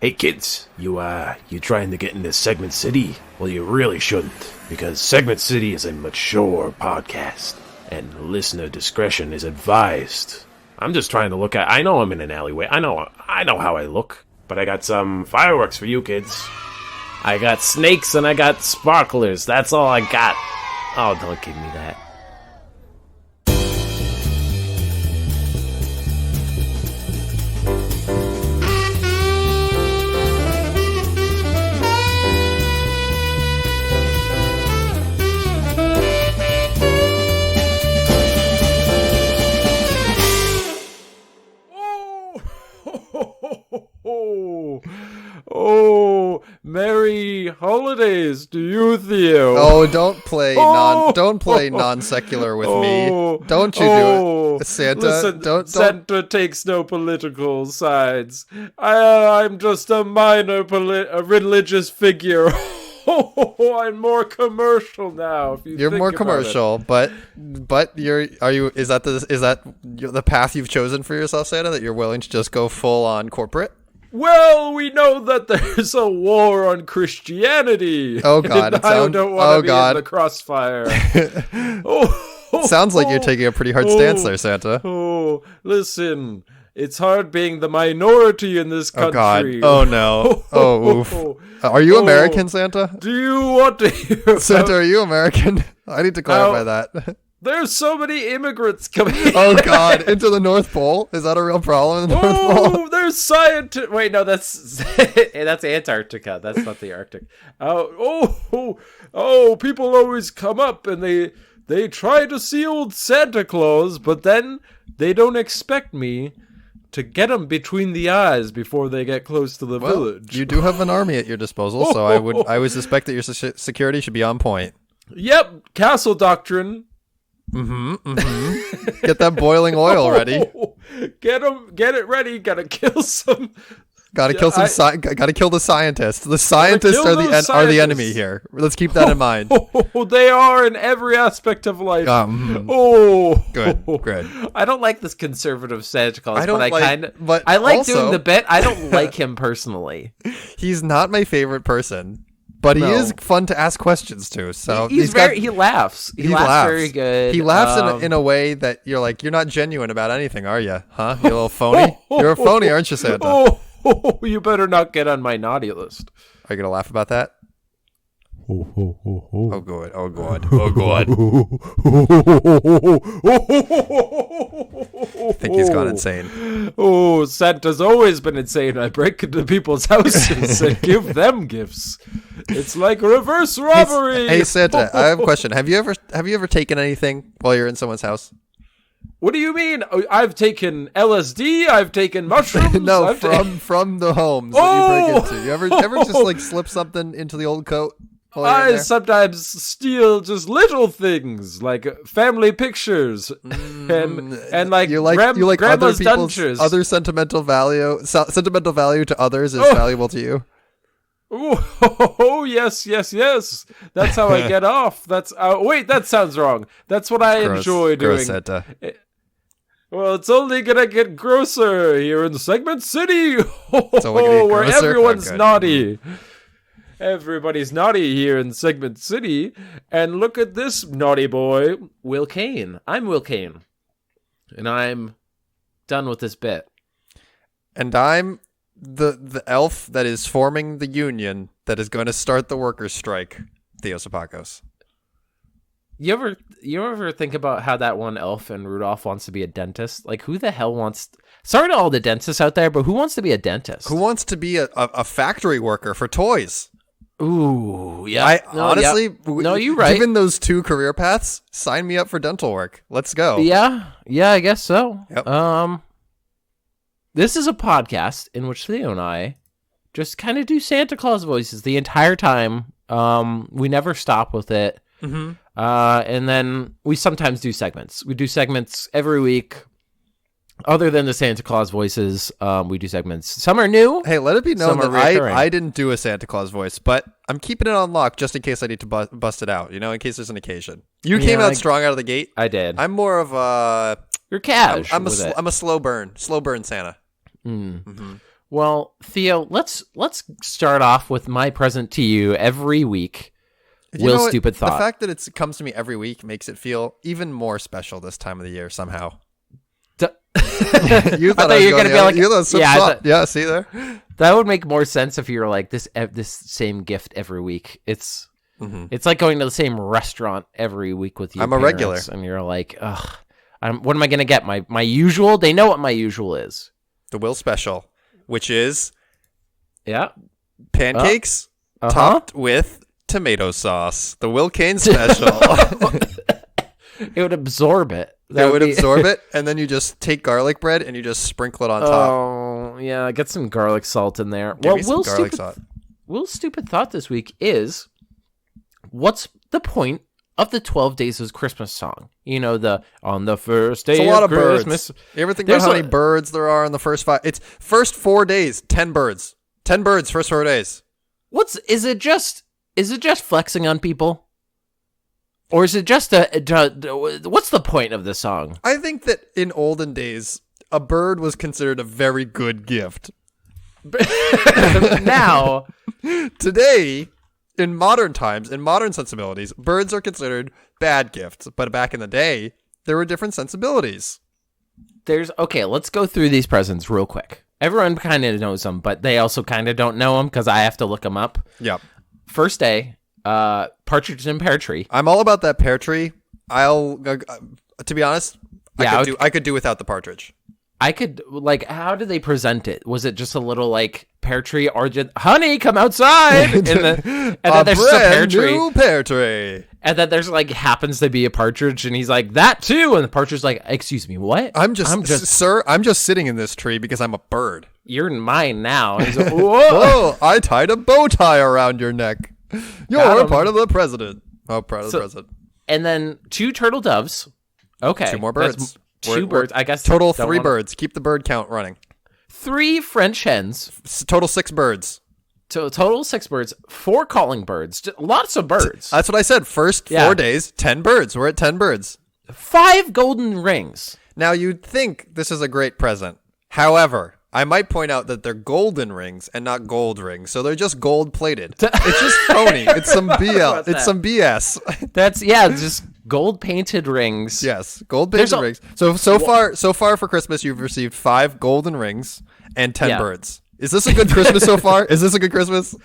Hey kids, you trying to get into Segment City? Well, you really shouldn't, because Segment City is a mature podcast, and listener discretion is advised. I'm just trying to look at... I know I'm in an alleyway. I know how I look, but I got some fireworks for you kids. I got snakes and I got sparklers. That's all I got. Oh, don't give me that. Oh, merry holidays to you, Theo. Oh, don't play non-secular with me. Don't you do it, Santa. Listen, don't. Santa takes no political sides. I'm just a minor religious figure. I'm more commercial now. You're more commercial, but is that the path you've chosen for yourself, Santa? That you're willing to just go full on corporate? Well, we know that there's a war on Christianity. Oh God! I don't want to be in the crossfire. Sounds like you're taking a pretty hard stance there, Santa. Oh, listen. It's hard being the minority in this country. Oh, God. Oh, no. Oh, oof. Are you American, Santa? Do you want to hear Santa, are you American? I need to clarify that. There's so many immigrants coming Oh, God. Into the North Pole? Is that a real problem in the North Pole? Oh, there's scientists. Wait, no, that's Antarctica. That's not the Arctic. People always come up and they try to see old Santa Claus, but then they don't expect me to get them between the eyes before they get close to the village. You do have an army at your disposal, so I would suspect that your security should be on point. Yep, castle doctrine. Get that boiling oil ready. Get it ready. Gotta kill some. Gotta kill the scientists. The scientists are the enemy here. Let's keep that in mind. They are in every aspect of life. Good. I don't like this conservative Santa Claus, I like also, doing the bit. I don't like him personally. He's not my favorite person, but he is fun to ask questions to. So he laughs. He laughs very good. He laughs in a way that you're like, you're not genuine about anything, are you? Huh? You little phony. You're a phony, aren't you, Santa? You better not get on my naughty list. Are you gonna laugh about that? Oh god. I think he's gone insane. Oh, Santa's always been insane. I break into people's houses and give them gifts. It's like reverse robbery. Hey Santa, I have a question. Have you ever taken anything while you're in someone's house? What do you mean? I've taken LSD. I've taken mushrooms. No, from the homes that you break into. You ever just like slip something into the old coat? I sometimes steal just little things like family pictures and like you like grandma's other people's dentures. Other sentimental value to others is valuable to you. Oh yes. That's how I get off. Wait, that sounds wrong. That's what I enjoy doing. Gross, Santa. Well, it's only gonna get grosser here in Segment City, where everyone's naughty. Everybody's naughty here in Segment City, and look at this naughty boy, Will Kane. I'm Will Kane, and I'm done with this bit. And I'm the elf that is forming the union that is going to start the workers' strike, Theo Sapakos. You ever think about how that one elf in Rudolph wants to be a dentist? Like, who the hell wants... Sorry to all the dentists out there, but who wants to be a dentist? Who wants to be a factory worker for toys? Ooh, yeah. Honestly, you're right. Given those two career paths, sign me up for dental work. Let's go. Yeah, I guess so. Yep. This is a podcast in which Theo and I just kind of do Santa Claus voices the entire time. We never stop with it. Mm-hmm. And then we sometimes do segments. We do segments every week. Other than the Santa Claus voices, we do segments. Some are new. Hey, let it be known that I didn't do a Santa Claus voice, but I'm keeping it on lock just in case I need to bust it out, in case there's an occasion. You came out strong out of the gate. I did. I'm more of a... You're cash. I'm a slow burn Santa. Mm. Mm-hmm. Well, Theo, let's start off with my present to you every week. Will Stupid Thought. The fact that it comes to me every week makes it feel even more special this time of the year somehow. You thought you were going to be like, yeah, see there? That would make more sense if you were like this same gift every week. It's like going to the same restaurant every week with you. I'm a regular. And you're like, ugh, what am I going to get? My usual? They know what my usual is. The Will Special, which is pancakes topped with tomato sauce. The Will Kane Special. It would absorb it. Absorb it, and then you just take garlic bread and you just sprinkle it on top. Oh, yeah, get some garlic salt in there. Will's Stupid Thought this week is, what's the point of the 12 Days of Christmas song? You know, the on the first day of Christmas. Birds. You ever think about how many birds there are in the first 5? It's first 4 days, 10 birds. 10 birds, first 4 days. Is it just flexing on people? Or is it just what's the point of the song? I think that in olden days, a bird was considered a very good gift. Now, today, in modern times, in modern sensibilities, birds are considered bad gifts. But back in the day, there were different sensibilities. Let's go through these presents real quick. Everyone kind of knows them, but they also kind of don't know them because I have to look them up. Yep. First day. Partridge in Pear Tree. I'm all about that pear tree. To be honest, I could do without the partridge. I could, how did they present it? Was it just a little pear tree, or did honey come outside? and then there's a pear tree. New pear tree. And then there's happens to be a partridge, and he's like, that too. And the partridge's like, excuse me, what? I'm just sitting in this tree because I'm a bird. You're mine now. And he's like, whoa, I tied a bow tie around your neck. You're part of the president. Oh, part of the president. And then 2 turtle doves. Okay. 2 more birds. 2 birds. I guess. Total 3 birds. Keep the bird count running. 3 French hens. Total 6 birds. Total 6 birds. 4 calling birds. Lots of birds. That's what I said. First 4 days, 10 birds. We're at 10 birds. 5 golden rings. Now, you'd think this is a great present. However, I might point out that they're golden rings and not gold rings, so they're just gold plated. It's just phony. It's some BL. It's some BS. That's just gold painted rings. Yes, gold painted rings. So far for Christmas, you've received 5 golden rings and 10 birds. Is this a good Christmas so far? Is this a good Christmas?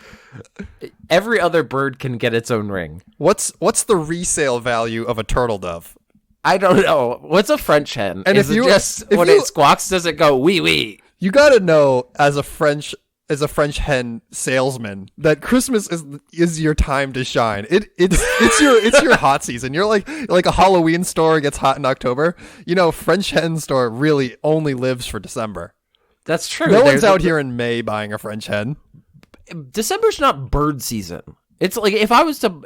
Every other bird can get its own ring. What's the resale value of a turtle dove? I don't know. What's a French hen? And when it squawks, does it go wee wee? You gotta know, as a French hen salesman, that Christmas is your time to shine. It's your hot season. You're like a Halloween store gets hot in October. You know, French hen store really only lives for December. That's true. No one's out here in May buying a French hen. December's not bird season. It's like if I was to,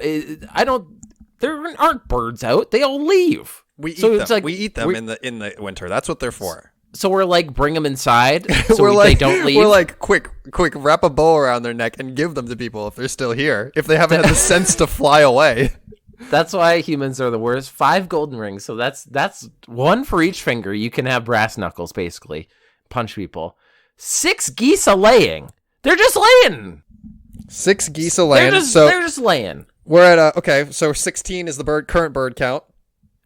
there aren't birds out. They all leave. We eat them. We eat them in the winter. That's what they're for. So we're bring them inside so they don't leave? We're like, quick, wrap a bow around their neck and give them to people if they're still here, if they haven't had the sense to fly away. That's why humans are the worst. 5 golden rings, so that's 1 for each finger. You can have brass knuckles, basically. Punch people. 6 geese a-laying. They're just laying. 6 geese a-laying. They're just laying. We're at, so 16 is the current bird count.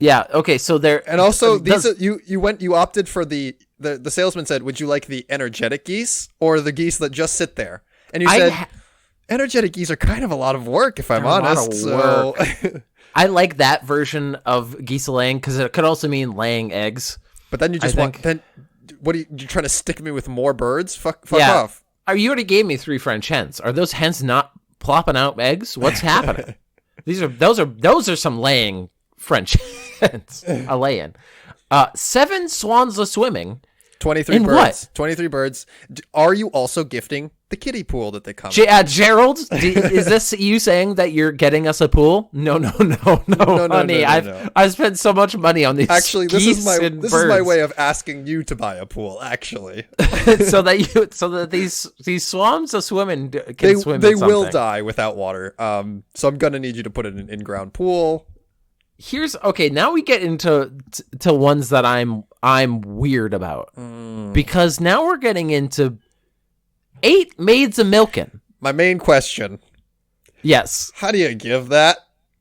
Yeah. Okay. So there, and also you opted for the salesman said, would you like the energetic geese or the geese that just sit there? And you said, energetic geese are kind of a lot of work, if I'm honest. So I like that version of geese laying because it could also mean laying eggs. But then you just what are you trying to stick me with more birds? Fuck off. You already gave me 3 French hens. Are those hens not plopping out eggs? What's happening? Those are some laying French hens. A lay-in. 7 swans a swimming. 23 birds. What? 23 birds. Are you also gifting the kiddie pool that they come in? Gerald, is this you saying that you're getting us a pool? No, honey. I've spent so much money on these. Actually, this is my way of asking you to buy a pool. Actually, so that these swans a swimming can swim. They will die without water. So I'm gonna need you to put in an in-ground pool. Now we get into ones that I'm weird about because now we're getting into 8 maids a milking. My main question. Yes. How do you give that?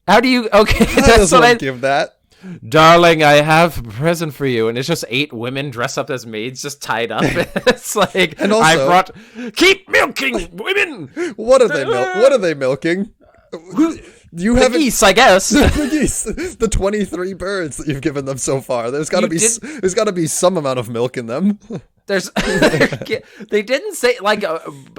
How do you... Okay, How that's does what one I... give that? Darling, I have a present for you. And it's just 8 women dressed up as maids just tied up. It's like, And also, I brought... Keep milking, women! What are they What are they milking? You The haven't... geese, I guess. The geese, the 23 birds that you've given them so far. There's got to be some amount of milk in them. There's, they didn't say, like,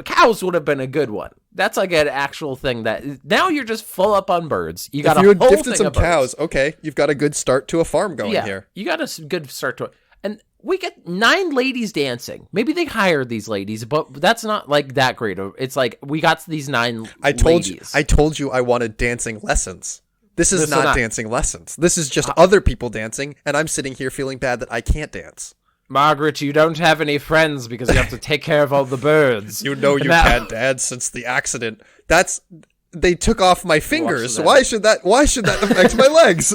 cows would have been a good one. That's like an actual thing that, now you're just full up on birds. You got if you had whole gifted thing some of birds. cows, okay, you've got a good start to a farm going here. You got a good start to it. And we get 9 ladies dancing. Maybe they hired these ladies, but that's not like that great. It's like, we got these 9 ladies. I told you I wanted dancing lessons. This is not dancing lessons. This is just other people dancing, and I'm sitting here feeling bad that I can't dance. Margaret, you don't have any friends because you have to take care of all the birds. You know you can't dance since the accident. They took off my fingers. Why should that affect my legs?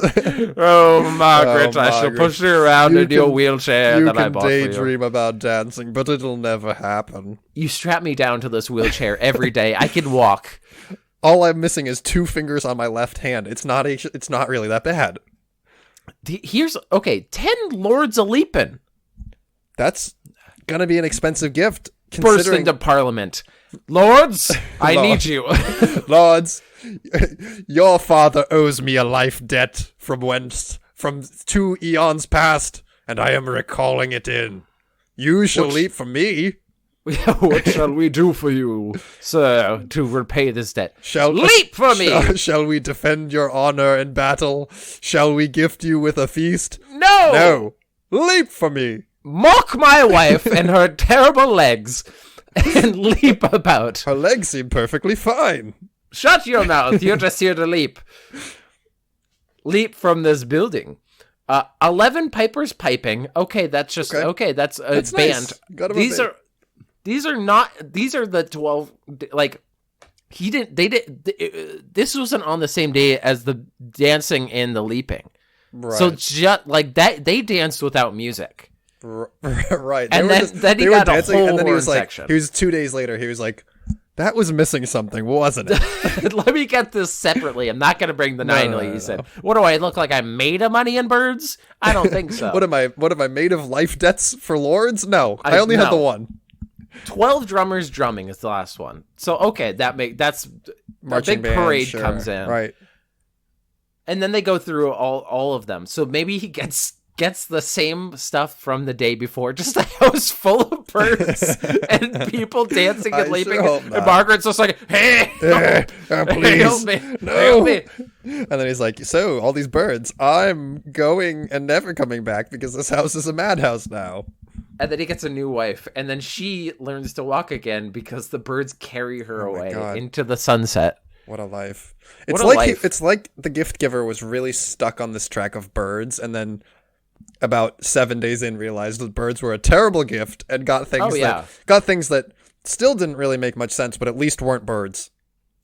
Oh, Margaret, I shall push you around in your wheelchair that I bought for you. You can daydream about dancing, but it'll never happen. You strap me down to this wheelchair every day. I can walk. All I'm missing is 2 fingers on my left hand. It's not really that bad. Here's 10 lords a leapin'. That's gonna be an expensive gift. Burst into Parliament. Lords, I need you. Lords, your father owes me a life debt from 2 eons past, and I am recalling it in. You shall leap for me. What shall we do for you, sir, to repay this debt? Leap for me! Shall we defend your honor in battle? Shall we gift you with a feast? No! Leap for me! Mock my wife and her terrible legs and leap about. Her legs seem perfectly fine. Shut your mouth. You're just here to leap. Leap from this building. 11 pipers piping. Okay, that's just okay. That's a band. Nice. These are the 12. Like this wasn't on the same day as the dancing and the leaping. Right. So just like that, they danced without music. Right. And then he got dancing, a whole and then he was section. He was 2 days later. He was like, "That was missing something, wasn't it?" Let me get this separately. I'm not going to bring the 9 ladies in. What do I look like? I'm made of money and birds? I don't think so. What am I made of? Life debts for lords? No, I only had the one. 12 drummers drumming is the last one. So okay, that's marching a big parade comes in, right? And then they go through all of them. So maybe he gets the same stuff from the day before, just a house full of birds and people dancing and leaping. And Margaret's just like, hey, please, help me, no. help me. And then he's like, so all these birds, I'm going and never coming back because this house is a madhouse now. And then he gets a new wife, and then she learns to walk again because the birds carry her away into the sunset. What a life. It's like the gift giver was really stuck on this track of birds, and then about 7 days in realized that birds were a terrible gift and got things that still didn't really make much sense, but at least weren't birds.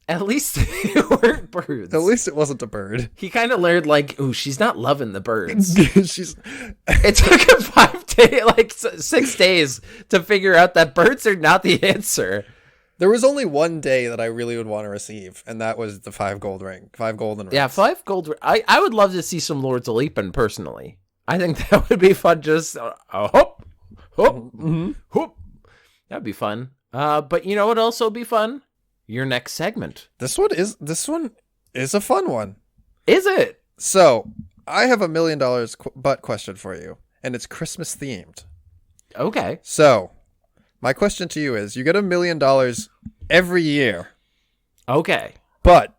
At least they weren't birds. At least it wasn't a bird. He kind of learned, like, ooh, she's not loving the birds. It took him 6 days to figure out that birds are not the answer. There was only one day that I really would want to receive, and that was the 5 golden rings. Yeah, 5 gold. I would love to see some Lords of Leapin' personally. I think that would be fun. Just hop, hop. That'd be fun. But you know what else would be fun? Your next segment. This one is a fun one. Is it? So I have $1 million butt question for you, and it's Christmas themed. Okay. So my question to you is: you get $1 million every year. Okay. But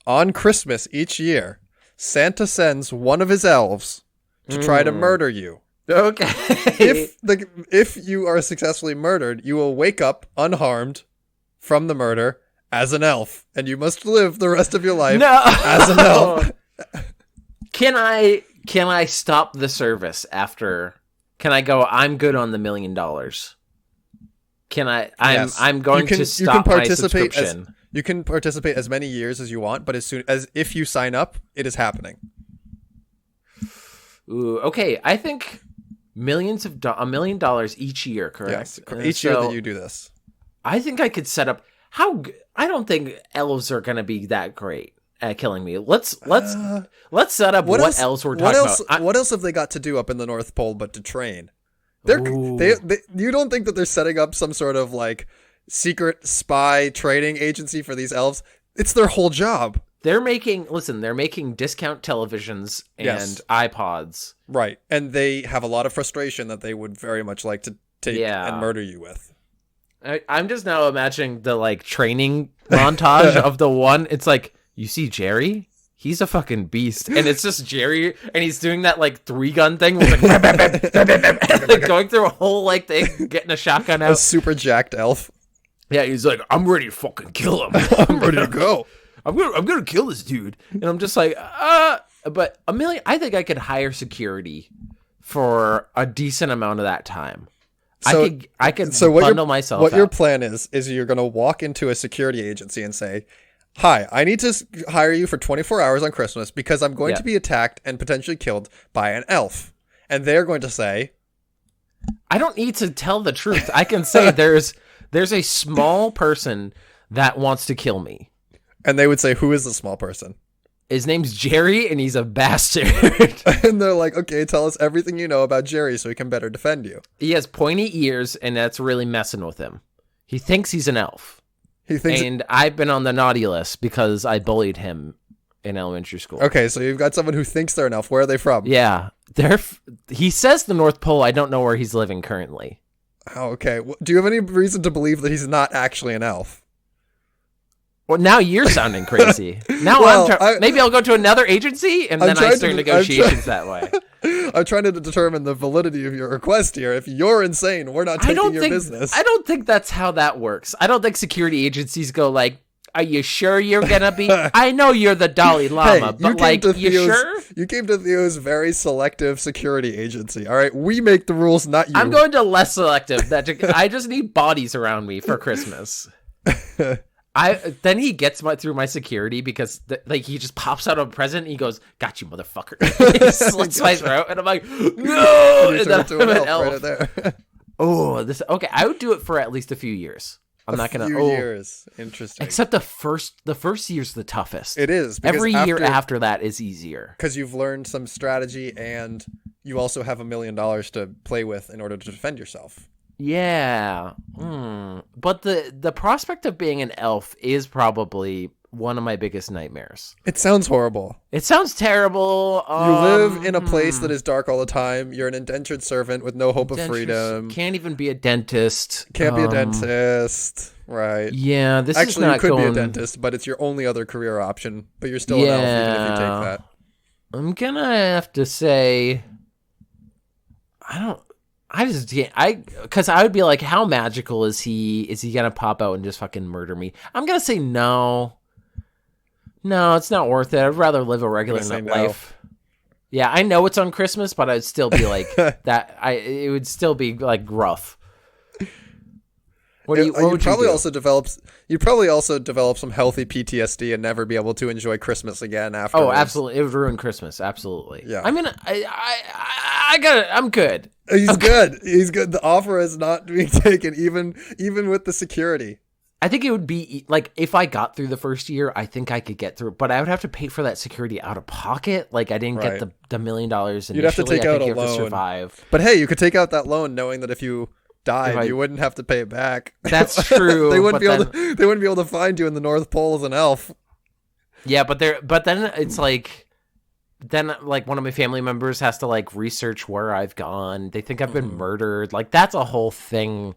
on Christmas each year, Santa sends one of his elves to try to murder you. Okay. If you are successfully murdered, you will wake up unharmed from the murder as an elf, and you must live the rest of your life as an elf. Can I stop the service after? Can I go? I'm good on the $1 million. Can I? I'm going to stop my subscription. You can participate as many years as you want, but if you sign up, it is happening. Ooh, okay. I think $1 million each year, correct? Yes, each year that you do this. I think I could set up I don't think elves are going to be that great at killing me. Let's set up what elves we're talking about. What else have they got to do up in the North Pole but to train? You don't think that they're setting up some sort of like secret spy training agency for these elves? It's their whole job. They're making discount televisions and iPods. Right. And they have a lot of frustration that they would very much like to take and murder you with. I'm just now imagining the like training montage of the one. It's like, you see Jerry? He's a fucking beast. And it's just Jerry, and he's doing that like 3-gun thing with like going through a whole like thing, getting a shotgun out. A super jacked elf. Yeah, he's like, I'm ready to fucking kill him. I'm ready to go. I'm gonna kill this dude. And I'm just like, but I think I could hire security for a decent amount of that time. So, I could bundle myself. What your plan is you're gonna walk into a security agency and say, "Hi, I need to hire you for 24 hours on Christmas because I'm going to be attacked and potentially killed by an elf." And they're going to say, I don't need to tell the truth. I can say there's a small person that wants to kill me. And they would say, who is the small person? His name's Jerry, and he's a bastard. And they're like, okay, tell us everything you know about Jerry so he can better defend you. He has pointy ears, and that's really messing with him. He thinks he's an elf. And I've been on the naughty list because I bullied him in elementary school. Okay, so you've got someone who thinks they're an elf. Where are they from? Yeah. He says the North Pole. I don't know where he's living currently. Oh, okay. Do you have any reason to believe that he's not actually an elf? Well, now you're sounding crazy. Now maybe I'll go to another agency, and then I start negotiations that way. I'm trying to determine the validity of your request here. If you're insane, we're not taking your business. I don't think that's how that works. I don't think security agencies go like, are you sure you're going to be? I know you're the Dalai Lama, but like, you sure? You came to Theo's very selective security agency. All right, we make the rules, not you. I'm going to less selective. I just need bodies around me for Christmas. Then he gets through my security because he just pops out a present and he goes, "Got you, motherfucker." He slits my throat and I'm like, "No!" And then I'm an elf. Right there. Okay. I would do it for at least a few years. I'm not gonna. Years. Interesting. Except the first year's the toughest. It is. Every year after that is easier because you've learned some strategy and you also have $1 million to play with in order to defend yourself. Yeah. But the prospect of being an elf is probably one of my biggest nightmares. It sounds horrible. It sounds terrible. You live in a place that is dark all the time. You're an indentured servant with no hope of freedom. Can't even be a dentist. Can't be a dentist. Right. Yeah, this Actually, is not you could be a dentist, but it's your only other career option. But you're still an elf even if you take that. I'm gonna have to say, because I would be like, how magical is he? Is he gonna pop out and just fucking murder me? I'm gonna say no. No, it's not worth it. I'd rather live a regular life. No. Yeah, I know it's on Christmas, but I'd still be like that. It would still be like rough. You'd probably also develop some healthy PTSD and never be able to enjoy Christmas again afterwards. Oh, absolutely. It would ruin Christmas. Absolutely. Yeah. I mean, I got it. I'm good. He's good. He's good. The offer is not being taken, even with the security. I think it would be like if I got through the first year, I think I could get through, but I would have to pay for that security out of pocket. Like I didn't get the $1 million initially. You'd have to take out a loan. To survive. But hey, you could take out that loan knowing that if you died, you wouldn't have to pay it back. That's true. They wouldn't be able to find you in the North Pole as an elf. Yeah, but then it's like, one of my family members has to like research where I've gone. They think I've been murdered. Like that's a whole thing.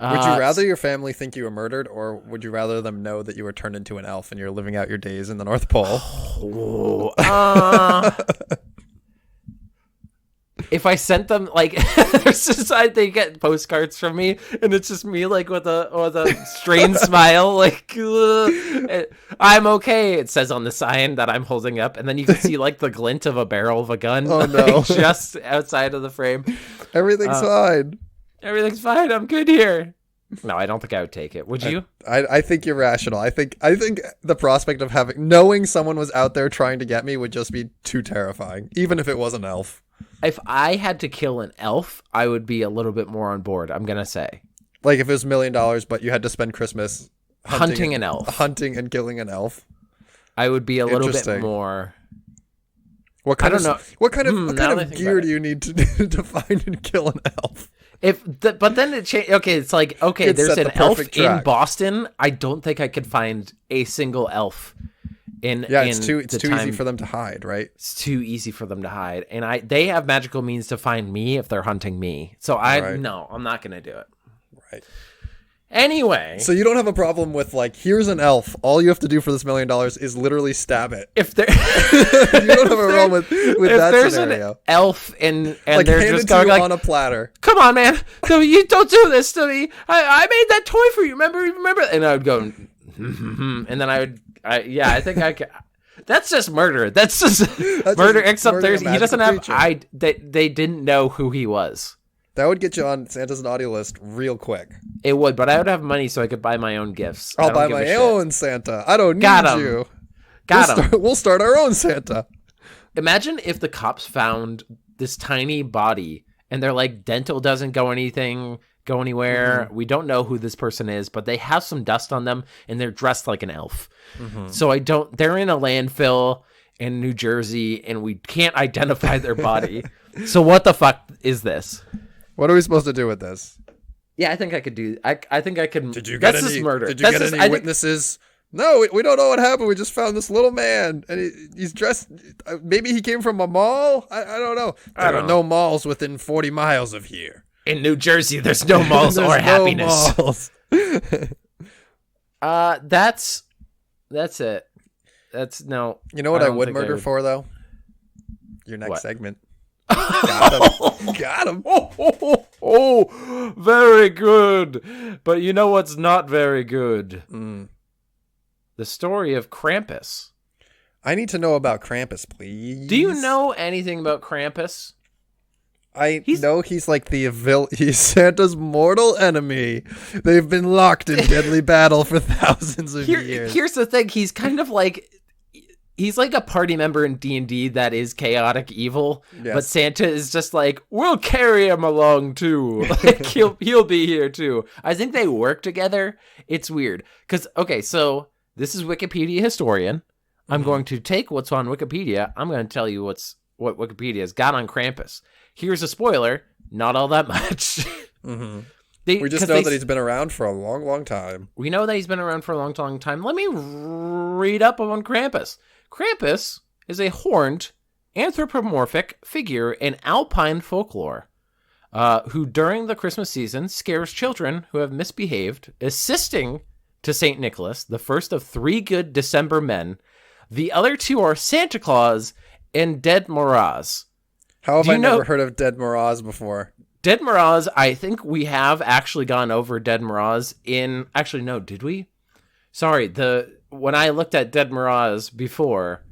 Would you rather your family think you were murdered, or would you rather them know that you were turned into an elf and you're living out your days in the North Pole? If I sent them they get postcards from me, and it's just me like with a strained smile, like I'm okay. It says on the sign that I'm holding up, and then you can see like the glint of a barrel of a gun, just outside of the frame. Everything's fine. Everything's fine. I'm good here. No, I don't think I would take it. Would you? I think you're rational. I think the prospect of knowing someone was out there trying to get me would just be too terrifying, even if it was an elf. If I had to kill an elf, I would be a little bit more on board, I'm going to say. Like if it was $1 million, but you had to spend Christmas hunting an elf, hunting and killing an elf. I would be a little bit more. What kind I don't know. What kind of gear do you need to find and kill an elf? But then it changed. Okay, it's like there's an elf in Boston. I don't think I could find a single elf. It's too easy for them to hide, right? It's too easy for them to hide, and they have magical means to find me if they're hunting me. So no, I'm not gonna do it. Right. Anyway, so you don't have a problem with like, here's an elf. All you have to do for this $1 million is literally stab it. If there, you don't have a problem with that there's scenario. An elf and like they're hand just it to going you like, on a platter. Come on, man, you don't do this to me. I made that toy for you. Remember? And I would go, and then I think I could. That's just murder. That's murder. Except he doesn't have. They didn't know who he was. That would get you on Santa's naughty list real quick. It would, but I would have money so I could buy my own gifts. I'll buy my own Santa. I don't need you. We'll start our own Santa. Imagine if the cops found this tiny body and they're like, dental doesn't go anywhere. Mm-hmm. We don't know who this person is, but they have some dust on them and they're dressed like an elf. Mm-hmm. So they're in a landfill in New Jersey and we can't identify their body. So what the fuck is this? What are we supposed to do with this? Yeah, I think I could do. I think I could. Did you get any murder? Did you get any witnesses? No, we don't know what happened. We just found this little man, and he's dressed. Maybe he came from a mall. I don't know. There are no malls within 40 miles of here. In New Jersey, there's no malls or happiness. Malls. That's it. That's no. You know what I would murder for though? Your next segment. Got him. Oh, very good. But you know what's not very good? The story of Krampus. I need to know about Krampus, please. Do you know anything about Krampus? Know he's like he's Santa's mortal enemy. They've been locked in deadly battle for thousands of years. Here's the thing. He's kind of like... He's like a party member in D&D that is chaotic evil, yes. But Santa is just like, we'll carry him along too. Like he'll be here too. I think they work together. It's weird. So this is Wikipedia historian. I'm going to take what's on Wikipedia. I'm going to tell you what Wikipedia's got on Krampus. Here's a spoiler. Not all that much. Mm-hmm. We just know that he's been around for a long, long time. We know that he's been around for a long, long time. Let me read up on Krampus. Krampus is a horned, anthropomorphic figure in alpine folklore, who during the Christmas season scares children who have misbehaved, assisting to St. Nicholas, the first of 3 good December men. The other 2 are Santa Claus and Dead Moroz. How have I never heard of Dead Moroz before? Dead Moroz, I think we have actually gone over Dead Moroz in... Actually, no, did we? Sorry, when I looked at Dead Moroz before,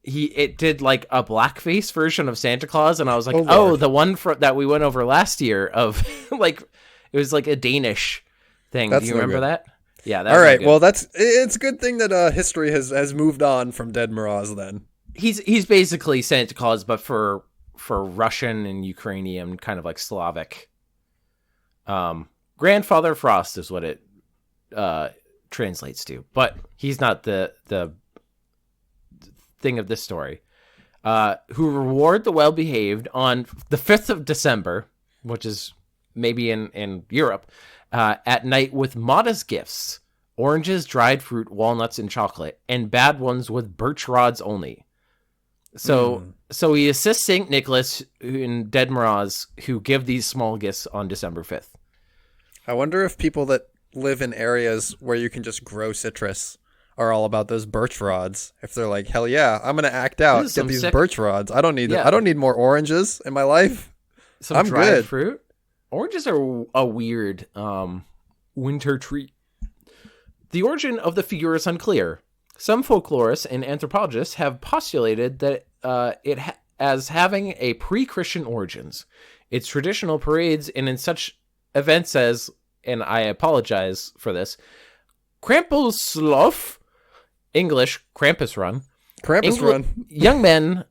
it did like a blackface version of Santa Claus, and I was like, the one that we went over last year of like it was like a Danish thing. Do you remember that? Yeah. All right. Well, it's a good thing that history has moved on from Dead Moroz. Then he's basically Santa Claus, but for Russian and Ukrainian, kind of like Slavic. Grandfather Frost is what it translates to, but he's not the thing of this story. Who reward the well-behaved on the 5th of December, which is maybe in Europe, at night with modest gifts: oranges, dried fruit, walnuts, and chocolate, and bad ones with birch rods only. So he assists St. Nicholas and Dead Moroz, who give these small gifts on December 5th. I wonder if people that live in areas where you can just grow citrus are all about those birch rods. If they're like, hell yeah, I'm gonna act out, get these birch rods. I don't need more oranges in my life. I'm dried good. Fruit. Oranges are a weird winter treat. The origin of the figure is unclear. Some folklorists and anthropologists have postulated that as having a pre-Christian origins. Its traditional parades and in such events as, and I apologize for this, Krampuslof, English Krampus Run, Krampus run. Young men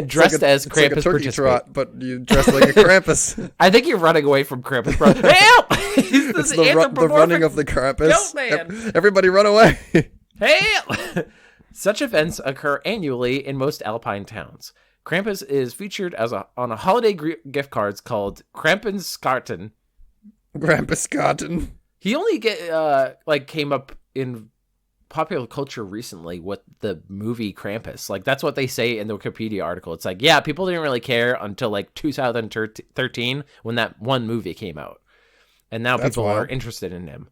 dressed as Krampus like a turkey participate. trot, but you dress like a Krampus. I think you're running away from Krampus, bro. Help! It's the running of the Krampus. Goat man. Everybody run away. Help! Such events occur annually in most Alpine towns. Krampus is featured on a holiday gift cards called Krampuskarten. Krampuskarten. He only came up in popular culture recently with the movie Krampus. Like, that's what they say in the Wikipedia article. It's like, yeah, people didn't really care until like 2013 when that one movie came out. And now people are interested in him.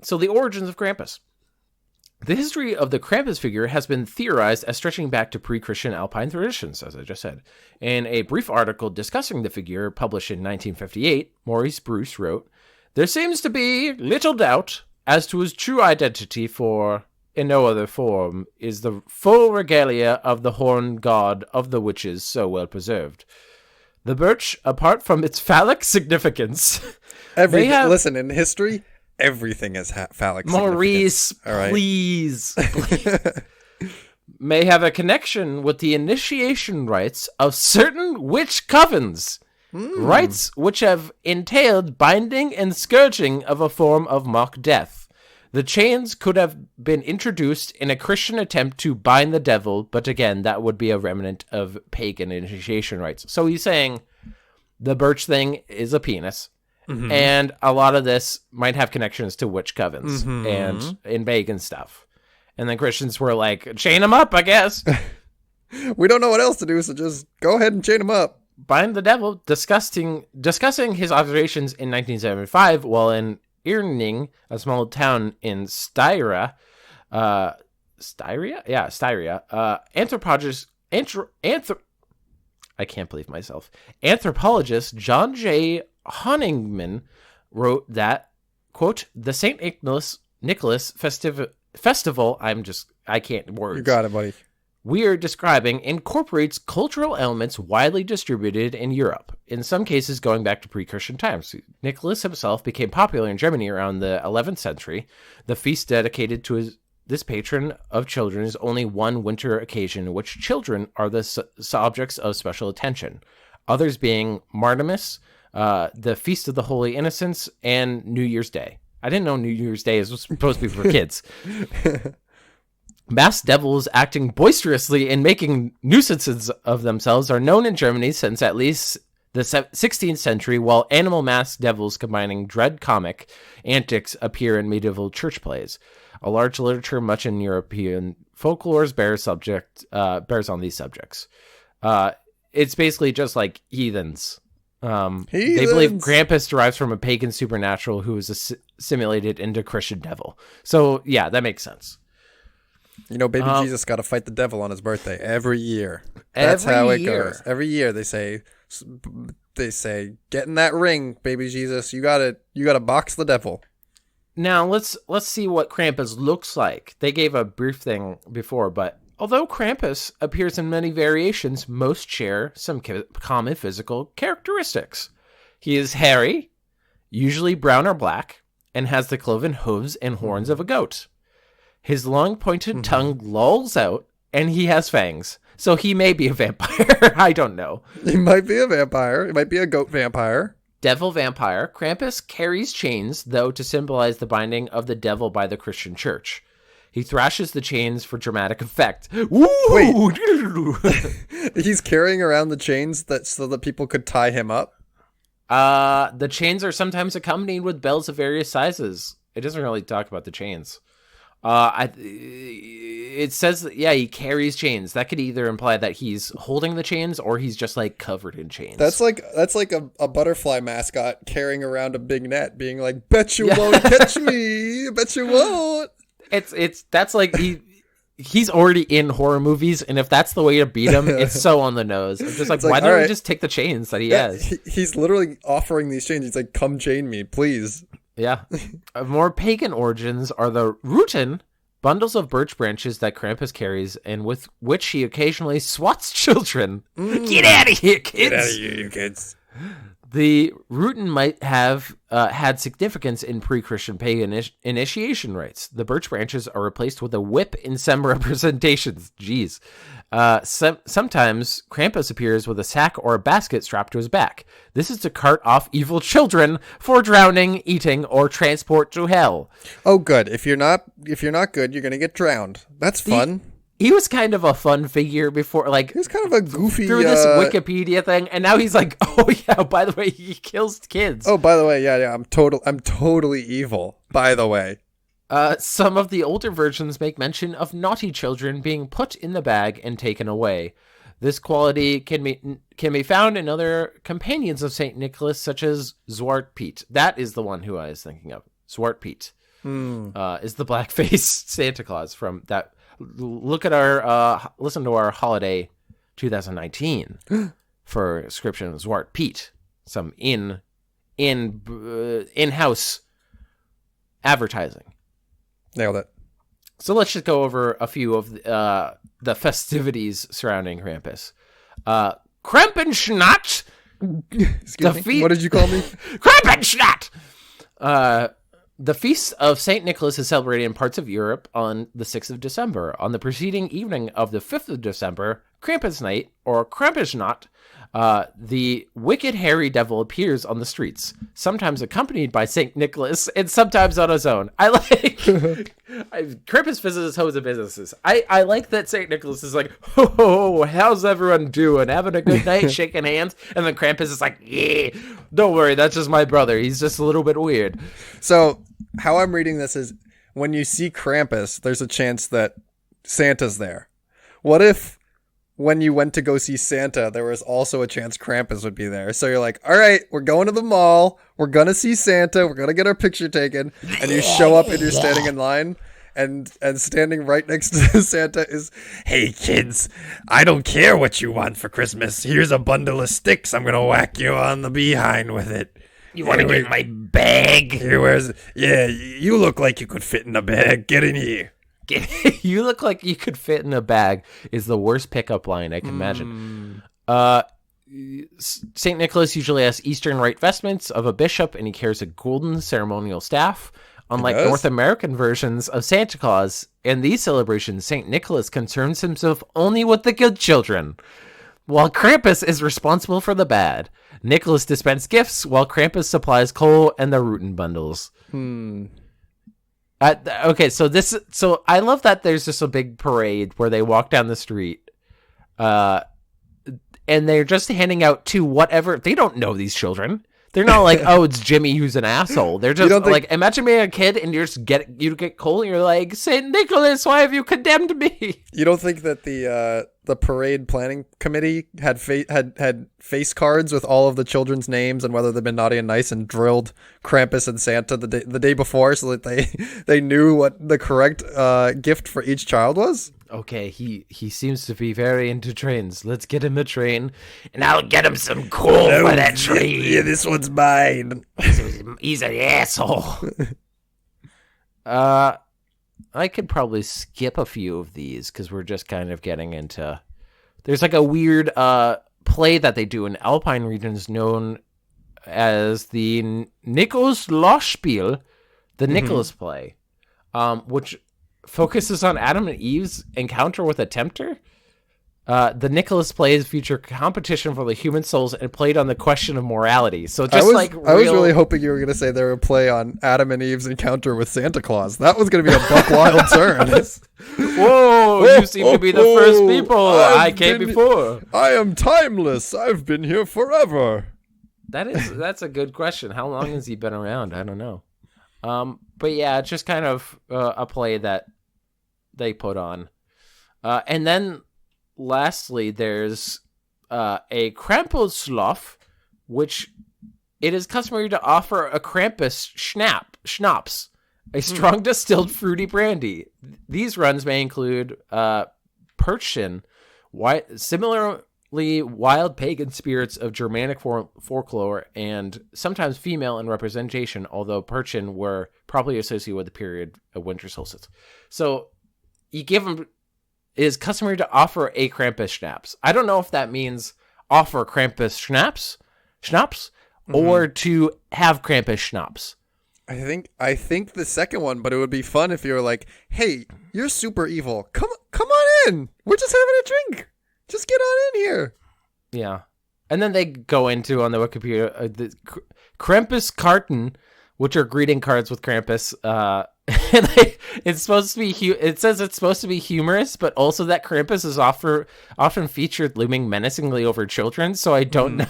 So the origins of Krampus. The history of the Krampus figure has been theorized as stretching back to pre-Christian Alpine traditions, as I just said. In a brief article discussing the figure published in 1958, Maurice Bruce wrote, "There seems to be little doubt as to his true identity, for in no other form is the full regalia of the horned god of the witches so well preserved. The birch, apart from its phallic significance..." Listen, in history, everything is phallic Maurice, please. May have a connection with the initiation rites of certain witch covens. Rites which have entailed binding and scourging of a form of mock death. The chains could have been introduced in a Christian attempt to bind the devil, but again, that would be a remnant of pagan initiation rites. So he's saying the birch thing is a penis, and a lot of this might have connections to witch covens and in pagan stuff. And then Christians were like, chain him up, I guess. We don't know what else to do, so just go ahead and chain him up. Bind the devil, discussing his observations in 1975 while in Irning, a small town in Styria. I can't believe myself. Anthropologist John J. Honigman wrote that, quote, "The St. Nicholas festival, I can't words. You got it, buddy. We are describing incorporates cultural elements widely distributed in Europe, in some cases going back to pre-Christian times. Nicholas himself became popular in Germany around the 11th century. The feast dedicated to this patron of children is only one winter occasion in which children are the subjects of special attention, others being Martimas, the Feast of the Holy Innocents, and New Year's Day. I didn't know New Year's Day was supposed to be for kids. Masked devils acting boisterously and making nuisances of themselves are known in Germany since at least the 16th century, while animal masked devils combining dread comic antics appear in medieval church plays. A large literature, much in European folklore, bears on these subjects. It's basically just like heathens. They believe Krampus derives from a pagan supernatural who is assimilated into Christian devil. So, yeah, that makes sense. You know, baby Jesus got to fight the devil on his birthday every year. That's how it goes. Every year they say, get in that ring, baby Jesus. You gotta box the devil. Now let's see what Krampus looks like. They gave a brief thing before, but although Krampus appears in many variations, most share some common physical characteristics. He is hairy, usually brown or black, and has the cloven hooves and horns of a goat. His long pointed tongue lolls out, and he has fangs. So he may be a vampire. I don't know. He might be a vampire. He might be a goat vampire. Devil vampire. Krampus carries chains, though, to symbolize the binding of the devil by the Christian church. He thrashes the chains for dramatic effect. Woo! Wait. He's carrying around the chains so that people could tie him up? The chains are sometimes accompanied with bells of various sizes. It doesn't really talk about the chains. It says that, yeah, he carries chains. That could either imply that he's holding the chains or he's just like covered in chains. That's like a butterfly mascot carrying around a big net, being like, "Bet you won't catch me. Bet you won't." That's like he's already in horror movies, and if that's the way to beat him, it's so on the nose. It's just like, why don't we just take the chains that he has? He's literally offering these chains. He's like, "Come chain me, please." Yeah. More pagan origins are the Ruten, bundles of birch branches that Krampus carries and with which he occasionally swats children. Get out of here, kids! Get out of here, you kids. The Ruten might have had significance in pre-Christian pagan initiation rites. The birch branches are replaced with a whip in some representations. Jeez. Sometimes Krampus appears with a sack or a basket strapped to his back. This is to cart off evil children for drowning, eating, or transport to hell. Oh, good. If you're not good, you're gonna get drowned. That's fun. He was kind of a fun figure before, like he was kind of a goofy through this Wikipedia thing, and now he's like, oh yeah, by the way, he kills kids. Oh, by the way, yeah, I'm totally evil. By the way, some of the older versions make mention of naughty children being put in the bag and taken away. This quality can be found in other companions of Saint Nicholas, such as Zwart Piet. That is the one who I was thinking of. Zwart Piet is the blackface Santa Claus from that. Look at our listen to our holiday 2019 for description of Zwart Piet, some in-house advertising. Nailed it. So let's just go over a few of the festivities surrounding Krampus. Krampenschnatt. Excuse me? What did you call me? Krampenschnatt. The feast of St. Nicholas is celebrated in parts of Europe on the 6th of December. On the preceding evening of the 5th of December, Krampus night, or Krampusnacht, the wicked hairy devil appears on the streets, sometimes accompanied by St. Nicholas and sometimes on his own. I like Krampus visits hoes and businesses. I like that St. Nicholas is like, oh, how's everyone doing? Having a good night, shaking hands? And then Krampus is like, yeah, don't worry, that's just my brother. He's just a little bit weird. So how I'm reading this is when you see Krampus, there's a chance that Santa's there. What if when you went to go see Santa, there was also a chance Krampus would be there? So you're like, all right, we're going to the mall. We're going to see Santa. We're going to get our picture taken. And you show up and you're standing in line. And standing right next to Santa is, hey, kids, I don't care what you want for Christmas. Here's a bundle of sticks. I'm going to whack you on the behind with it. You want to get my bag? Yeah, you look like you could fit in a bag. Get in here. You look like you could fit in a bag is the worst pickup line I can imagine. St. Nicholas usually has Eastern Rite vestments of a bishop, and he carries a golden ceremonial staff. Unlike North American versions of Santa Claus, in these celebrations, St. Nicholas concerns himself only with the good children, while Krampus is responsible for the bad. Nicholas dispenses gifts, while Krampus supplies coal and the Ruten bundles. Okay, so I love that there's just a big parade where they walk down the street, and they're just handing out to whatever. They don't know these children. They're not like, oh, it's Jimmy who's an asshole. They're just like, imagine being a kid and you get coal and you're like, Saint Nicholas, why have you condemned me? You don't think that the parade planning committee had face cards with all of the children's names and whether they've been naughty and nice and drilled Krampus and Santa the day before so that they knew what the correct gift for each child was? Okay, he seems to be very into trains. Let's get him a train, and I'll get him some coal for that train. Yeah, this one's mine. He's an asshole. I could probably skip a few of these because we're just kind of getting into. There's like a weird play that they do in Alpine regions known as the Nikos Losspiel, the Nicholas play, which focuses on Adam and Eve's encounter with a tempter. The Nicholas plays feature competition for the human souls and played on the question of morality. So just I was really hoping you were going to say they were a play on Adam and Eve's encounter with Santa Claus. That was going to be a buck wild turn. Whoa, you seem to be the first people. I came before. I am timeless. I've been here forever. That's a good question. How long has he been around? I don't know. But yeah, it's just kind of a play that they put on. And then lastly, there's a Krampuslauf, which it is customary to offer a Krampus schnapps, a strong distilled fruity brandy. These runs may include Perchen, similarly wild pagan spirits of Germanic folklore, and sometimes female in representation, although Perchen were probably associated with the period of winter solstice. So you give them... It is customary to offer a Krampus schnapps. I don't know if that means offer Krampus schnapps, or to have Krampus schnapps? I think the second one, but it would be fun if you were like, "Hey, you're super evil. Come on in. We're just having a drink. Just get on in here." Yeah. And then they go into, on the Wikipedia, the Krampus Karten, which are greeting cards with Krampus. It's supposed to be it says it's supposed to be humorous, but also that Krampus is often featured looming menacingly over children, so I don't know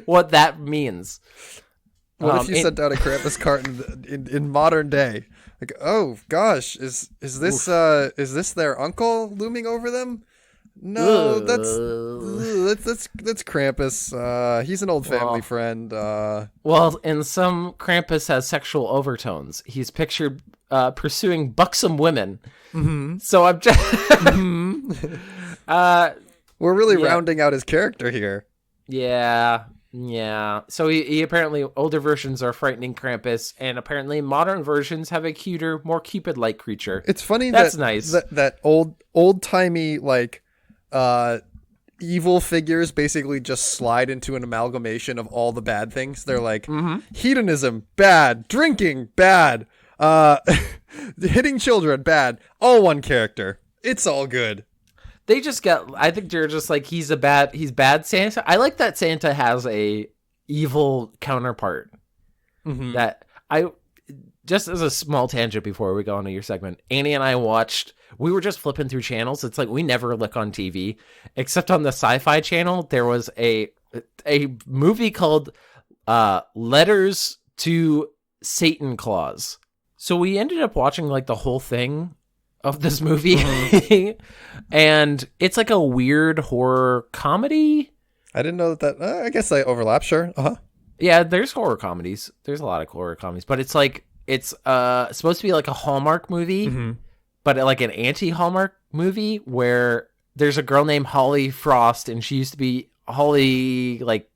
what that means. What if you sent out a Krampus cart in modern day? Like, oh gosh, is this their uncle looming over them? No, that's Krampus. He's an old family friend. Well, in some, Krampus has sexual overtones. He's pictured pursuing buxom women. Mm-hmm. So I'm just we're really rounding out his character here. Yeah. So he apparently, older versions are frightening Krampus, and apparently modern versions have a cuter, more Cupid-like creature. It's funny that's nice. That old-timey evil figures basically just slide into an amalgamation of all the bad things. They're like hedonism, bad; drinking, bad; hitting children, bad. All one character. It's all good. They just I think they're just like, he's bad Santa. I like that Santa has a evil counterpart. Mm-hmm. That just as a small tangent before we go on to your segment, Annie and I we were just flipping through channels. It's like we never look on TV, except on the Sci-Fi channel. There was a movie called Letters to Satan Claus. So we ended up watching like the whole thing of this movie. And it's like a weird horror comedy. I didn't know that. I guess they overlap. Sure. Yeah, there's horror comedies. There's a lot of horror comedies, but it's like, it's supposed to be like a Hallmark movie, but like an anti-Hallmark movie where there's a girl named Holly Frost, and she used to be Holly like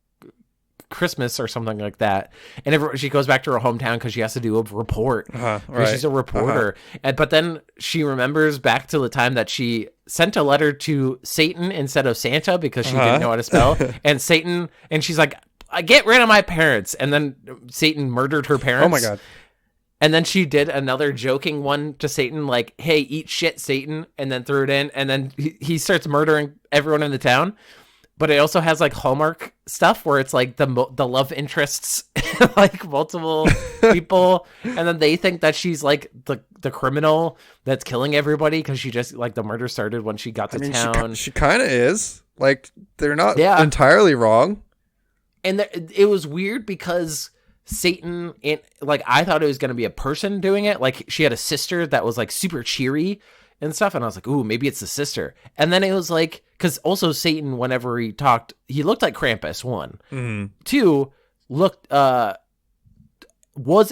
Christmas or something like that, and she goes back to her hometown because she has to do a report. Right. She's a reporter, but then she remembers back to the time that she sent a letter to Satan instead of Santa because she didn't know how to spell. And Satan, and she's like, "I get rid of my parents," and then Satan murdered her parents. Oh my god. And then she did another joking one to Satan, like, "Hey, eat shit, Satan," and then threw it in, and then he starts murdering everyone in the town. But it also has like Hallmark stuff where it's like the love interests, like multiple people, and then they think that she's like the criminal that's killing everybody because she just like the murder started when she got to town. She kind of is. Like, they're not entirely wrong. And it was weird because Satan, like, I thought it was going to be a person doing it. Like, she had a sister that was like super cheery and stuff, and I was like, ooh, maybe it's the sister. And then it was like, because also Satan, whenever he talked, he looked like Krampus, one. Mm-hmm. Two, was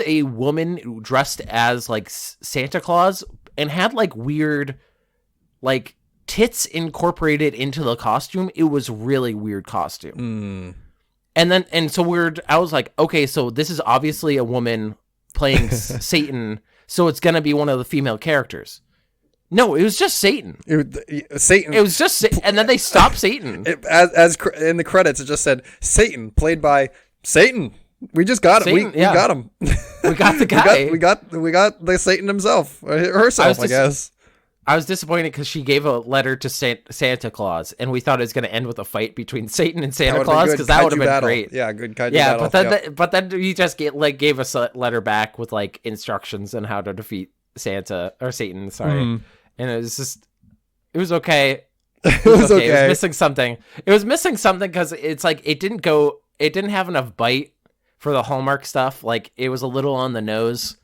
a woman dressed as like Santa Claus and had like weird like tits incorporated into the costume. It was really weird costume. And so I was like, okay, so this is obviously a woman playing Satan, so it's gonna be one of the female characters. No, it was just Satan. Satan. It was just, and then they stopped Satan. As in the credits, it just said Satan, played by Satan. We just got him. We got him. We got the guy. we got the Satan himself, or herself, I guess. I was disappointed because she gave a letter to Santa Claus, and we thought it was going to end with a fight between Satan and Santa Claus, because that would have been great. Yeah, good kaiju battle. But then he just gave us a letter back with like instructions on how to defeat Satan. Sorry. And it was okay. It was okay. It was missing something. It was missing something because it's like it didn't have enough bite for the Hallmark stuff. Like, it was a little on the nose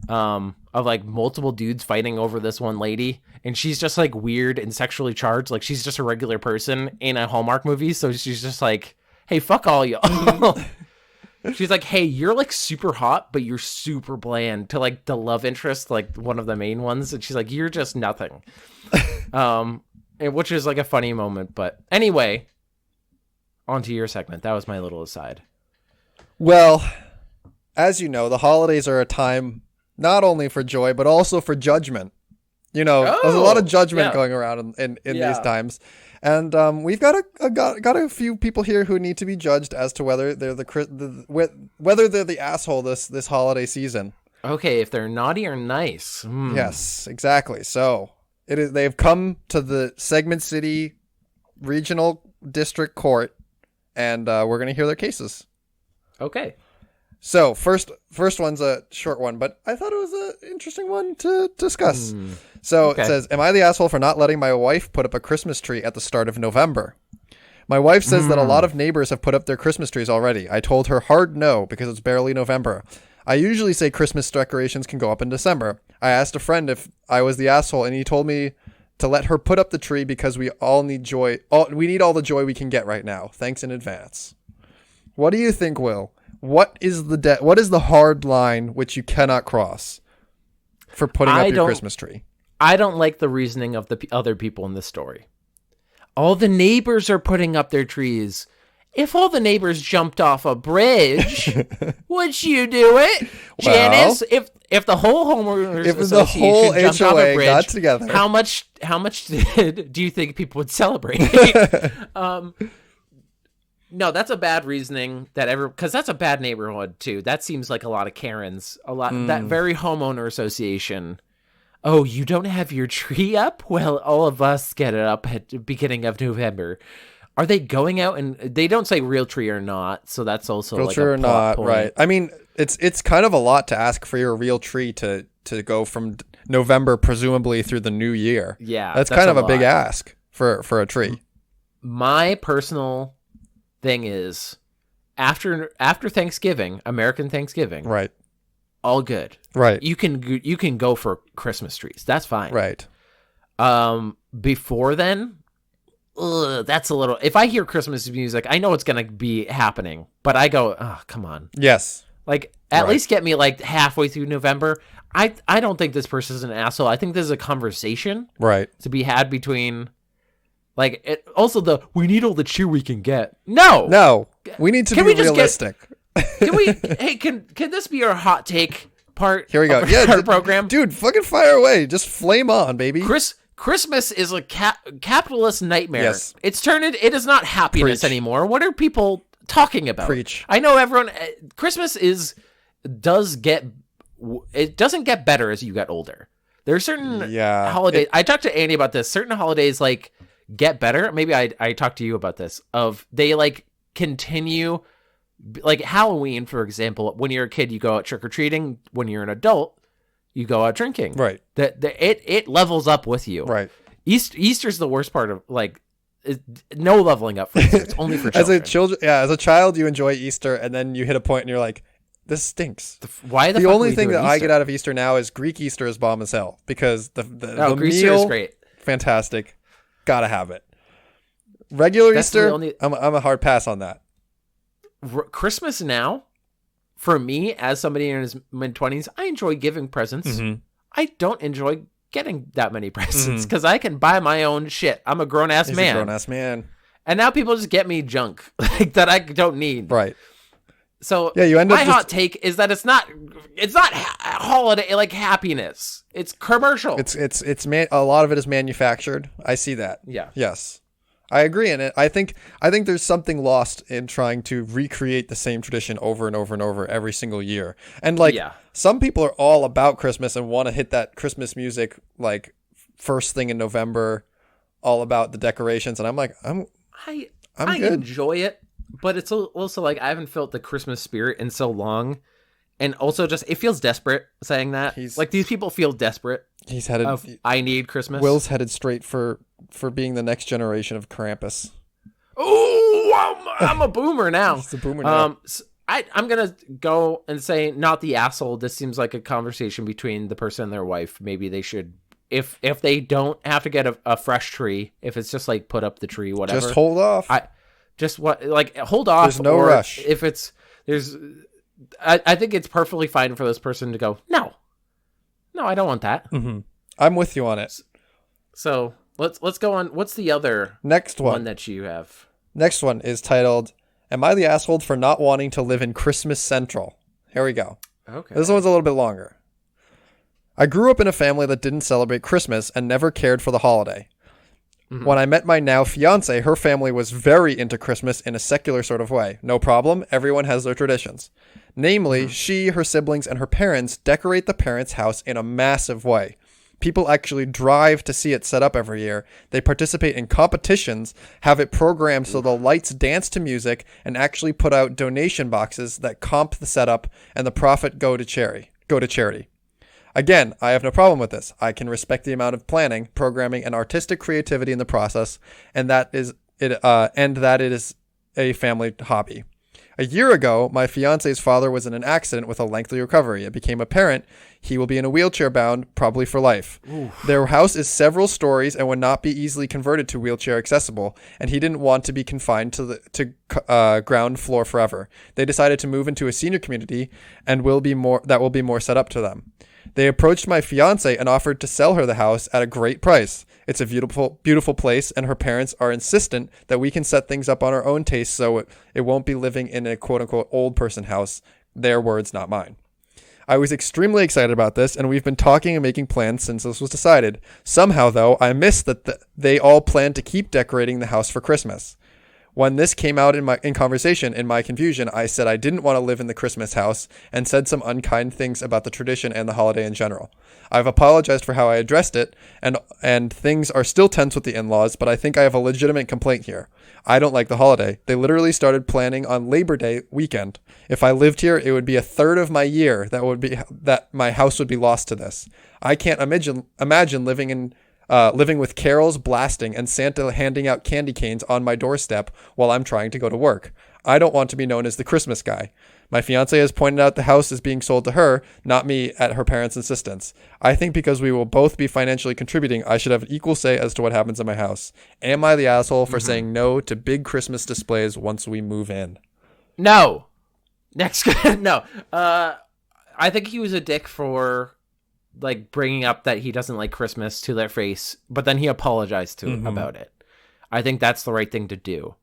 of like multiple dudes fighting over this one lady, and she's just like weird and sexually charged. Like, she's just a regular person in a Hallmark movie, so she's just like, hey, fuck all y'all. She's like, hey, you're like super hot, but you're super bland, to like the love interest, like one of the main ones. And she's like, you're just nothing. Which is like a funny moment. But anyway, on to your segment. That was my little aside. Well, as you know, the holidays are a time not only for joy, but also for judgment. You know, there's a lot of judgment going around in these times. And we've got a few people here who need to be judged as to whether they're whether they're the asshole this holiday season. Okay, if they're naughty or nice. Yes, exactly. So they've come to the Segment City Regional District Court, and we're gonna hear their cases. Okay. So first one's a short one, but I thought it was an interesting one to discuss. So It says, am I the asshole for not letting my wife put up a Christmas tree at the start of November? My wife says that a lot of neighbors have put up their Christmas trees already. I told her hard no because it's barely November. I usually say Christmas decorations can go up in December. I asked a friend if I was the asshole, and he told me to let her put up the tree because we all need joy. We need all the joy we can get right now. Thanks in advance. What do you think, Will? What is the hard line which you cannot cross for putting up your Christmas tree? I don't like the reasoning of the other people in this story. All the neighbors are putting up their trees. If all the neighbors jumped off a bridge, would you do it, Janice? If the whole homeowners association jumped off a bridge, got together, how much do you think people would celebrate? No, that's a bad reasoning because that's a bad neighborhood too. That seems like a lot of Karens, that very homeowner association. Oh, you don't have your tree up? Well, all of us get it up at the beginning of November. Are they going out and they don't say real tree or not? So that's also real like tree a or not, point. Right? I mean, it's kind of a lot to ask for your real tree to go from November presumably through the new year. Yeah, that's kind of a big ask for a tree. My personal thing is after Thanksgiving, American Thanksgiving, right? All good, right? You can go for Christmas trees. That's fine, right? Before then, that's a little. If I hear Christmas music, I know it's gonna be happening, but I go, oh, come on, yes. Like at least get me like halfway through November. I don't think this person's an asshole. I think there's a conversation right to be had between. Like, we need all the cheer we can get. No, we need to be realistic. Can this be our hot take part? Here we go. Our program, dude. Fucking fire away. Just flame on, baby. Christmas is a capitalist nightmare. Yes. It is not happiness anymore. What are people talking about? Preach. I know everyone. Christmas doesn't get better as you get older. There are certain holidays. I talked to Andy about this. Certain holidays like get better. Maybe I talked to you about this. They like continue, like Halloween, for example. When you're a kid, you go out trick or treating. When you're an adult, you go out drinking. Right. It levels up with you. Right. Easter's the worst part of no leveling up for Easter. It's only for children. As a child, you enjoy Easter, and then you hit a point and you're like, this stinks. Why the only thing that I get out of Easter now is Greek Easter is bomb as hell because the Greek Easter is great. Fantastic. Gotta have it. Regular Easter, I'm a hard pass on that. Christmas now, for me, as somebody in his mid-20s, I enjoy giving presents. Mm-hmm. I don't enjoy getting that many presents because I can buy my own shit. I'm a grown-ass man. Grown-ass man. And now people just get me junk that I don't need. Right. So you end up hot take is that it's not holiday like happiness. It's commercial. It's a lot of it is manufactured. I see that. Yeah. Yes. I agree in it. I think there's something lost in trying to recreate the same tradition over and over and over every single year. And some people are all about Christmas and want to hit that Christmas music like first thing in November, all about the decorations. And I'm like, I good. Enjoy it. But it's also like I haven't felt the Christmas spirit in so long. And also just, it feels desperate saying that. These people feel desperate. He's headed. I need Christmas. Will's headed straight for being the next generation of Krampus. Oh, I'm a boomer now. He's a boomer now. I'm going to go and say not the asshole. This seems like a conversation between the person and their wife. Maybe they should, if they don't have to get a fresh tree, if it's just like put up the tree, whatever. Just hold off. Hold off. There's no rush. If I think it's perfectly fine for this person to go, no, I don't want that. Mm-hmm. I'm with you on it. So let's go on. What's the other next one that you have? Next one is titled, "Am I the asshole for not wanting to live in Christmas Central?" Here we go. Okay. This one's a little bit longer. I grew up in a family that didn't celebrate Christmas and never cared for the holiday. When I met my now fiance, her family was very into Christmas in a secular sort of way. No problem. Everyone has their traditions. Namely, she, her siblings, and her parents decorate the parents' house in a massive way. People actually drive to see it set up every year. They participate in competitions, have it programmed so the lights dance to music, and actually put out donation boxes that comp the setup, and the profit go to charity. Again, I have no problem with this. I can respect the amount of planning, programming, and artistic creativity in the process, and that it is a family hobby. A year ago, my fiance's father was in an accident with a lengthy recovery. It became apparent he will be in a wheelchair bound probably for life. Oof. Their house is several stories and would not be easily converted to wheelchair accessible, and he didn't want to be confined to the ground floor forever. They decided to move into a senior community and will be more set up to them. They approached my fiance and offered to sell her the house at a great price. It's a beautiful, beautiful place, and her parents are insistent that we can set things up on our own taste so it won't be living in a quote-unquote old person house. Their words, not mine. I was extremely excited about this, and we've been talking and making plans since this was decided. Somehow, though, I missed that they all plan to keep decorating the house for Christmas. When this came out in conversation, in my confusion, I said I didn't want to live in the Christmas house and said some unkind things about the tradition and the holiday in general. I've apologized for how I addressed it, and things are still tense with the in-laws, but I think I have a legitimate complaint here. I don't like the holiday. They literally started planning on Labor Day weekend. If I lived here, it would be a third of my year that my house would be lost to this. I can't imagine living with carols blasting and Santa handing out candy canes on my doorstep while I'm trying to go to work. I don't want to be known as the Christmas guy. My fiance has pointed out the house is being sold to her, not me, at her parents' insistence. I think because we will both be financially contributing, I should have an equal say as to what happens in my house. Am I the asshole for saying no to big Christmas displays once we move in? No. Next. No. I think he was a dick for like bringing up that he doesn't like Christmas to their face, but then he apologized to about it. I think that's the right thing to do.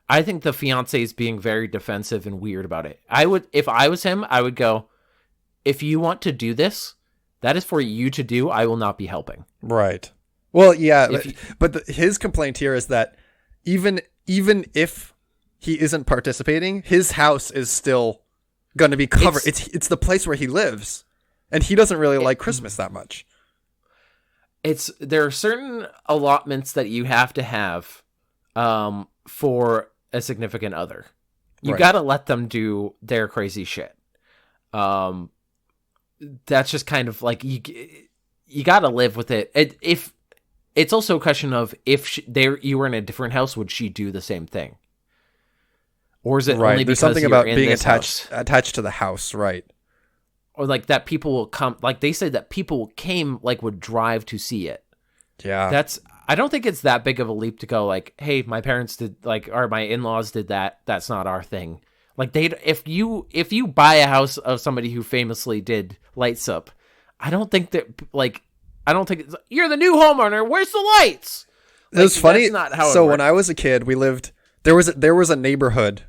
I think the fiance is being very defensive and weird about it. If I was him, I would go, if you want to do this, that is for you to do. I will not be helping. Right. Well, yeah, but his complaint here is that even if he isn't participating, his house is still going to be covered. It's the place where he lives. And he doesn't really like Christmas that much. There are certain allotments that you have to have for a significant other. You got to let them do their crazy shit. That's just kind of like you got to live with it. If it's also a question of if you were in a different house, would she do the same thing? Or is it only because there's something about being attached to the house, right? Or like that people will come, like they said that people would drive to see it. Yeah. I don't think it's that big of a leap to go like, hey, my parents did or my in-laws did that. That's not our thing. Like if you buy a house of somebody who famously did lights up, I don't think you're the new homeowner. Where's the lights? It was funny. That's not how it worked. When I was a kid, we lived, there was a neighborhood.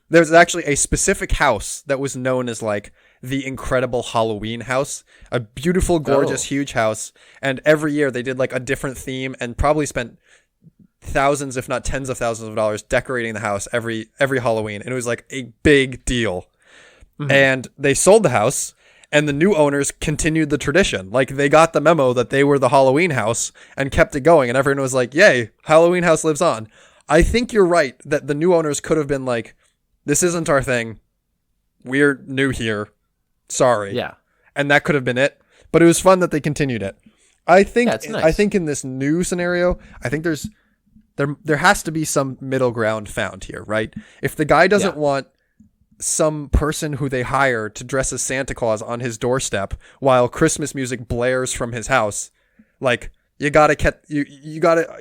There's actually a specific house that was known as like the incredible Halloween house, a beautiful, gorgeous, huge house. And every year they did like a different theme and probably spent thousands, if not tens of thousands of dollars decorating the house every Halloween. And it was like a big deal. Mm-hmm. And they sold the house and the new owners continued the tradition. Like they got the memo that they were the Halloween house and kept it going. And everyone was like, yay, Halloween house lives on. I think you're right that the new owners could have been like, this isn't our thing. We're new here. Sorry. Yeah. And that could have been it. But it was fun that they continued it. I think nice. I think in this new scenario, I think there has to be some middle ground found here, right? If the guy doesn't want some person who they hire to dress as Santa Claus on his doorstep while Christmas music blares from his house, like you gotta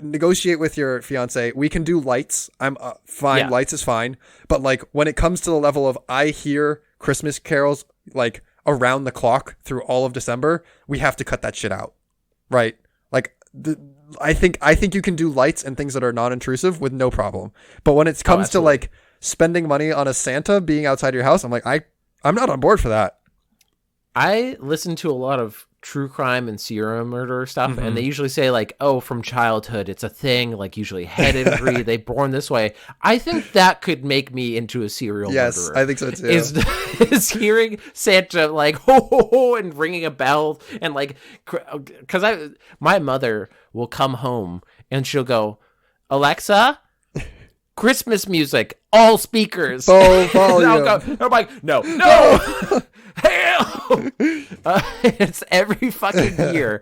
negotiate with your fiance. We can do lights. I'm fine. Yeah. Lights is fine. But like when it comes to the level of I hear Christmas carols like around the clock through all of December, we have to cut that shit out, right? Like I think you can do lights and things that are non-intrusive with no problem. But when it comes to like spending money on a Santa being outside your house, I'm like I'm not on board for that. I listen to a lot of true crime and serial murder stuff, and they usually say like, "Oh, from childhood, it's a thing." Like usually head injury, they born this way. I think that could make me into a serial murderer. Yes, I think so too. Is hearing Santa like ho ho ho and ringing a bell and like, because my mother will come home and she'll go, "Alexa, Christmas music, all speakers." Oh, volume. I'm like, no. Hell! It's every fucking year.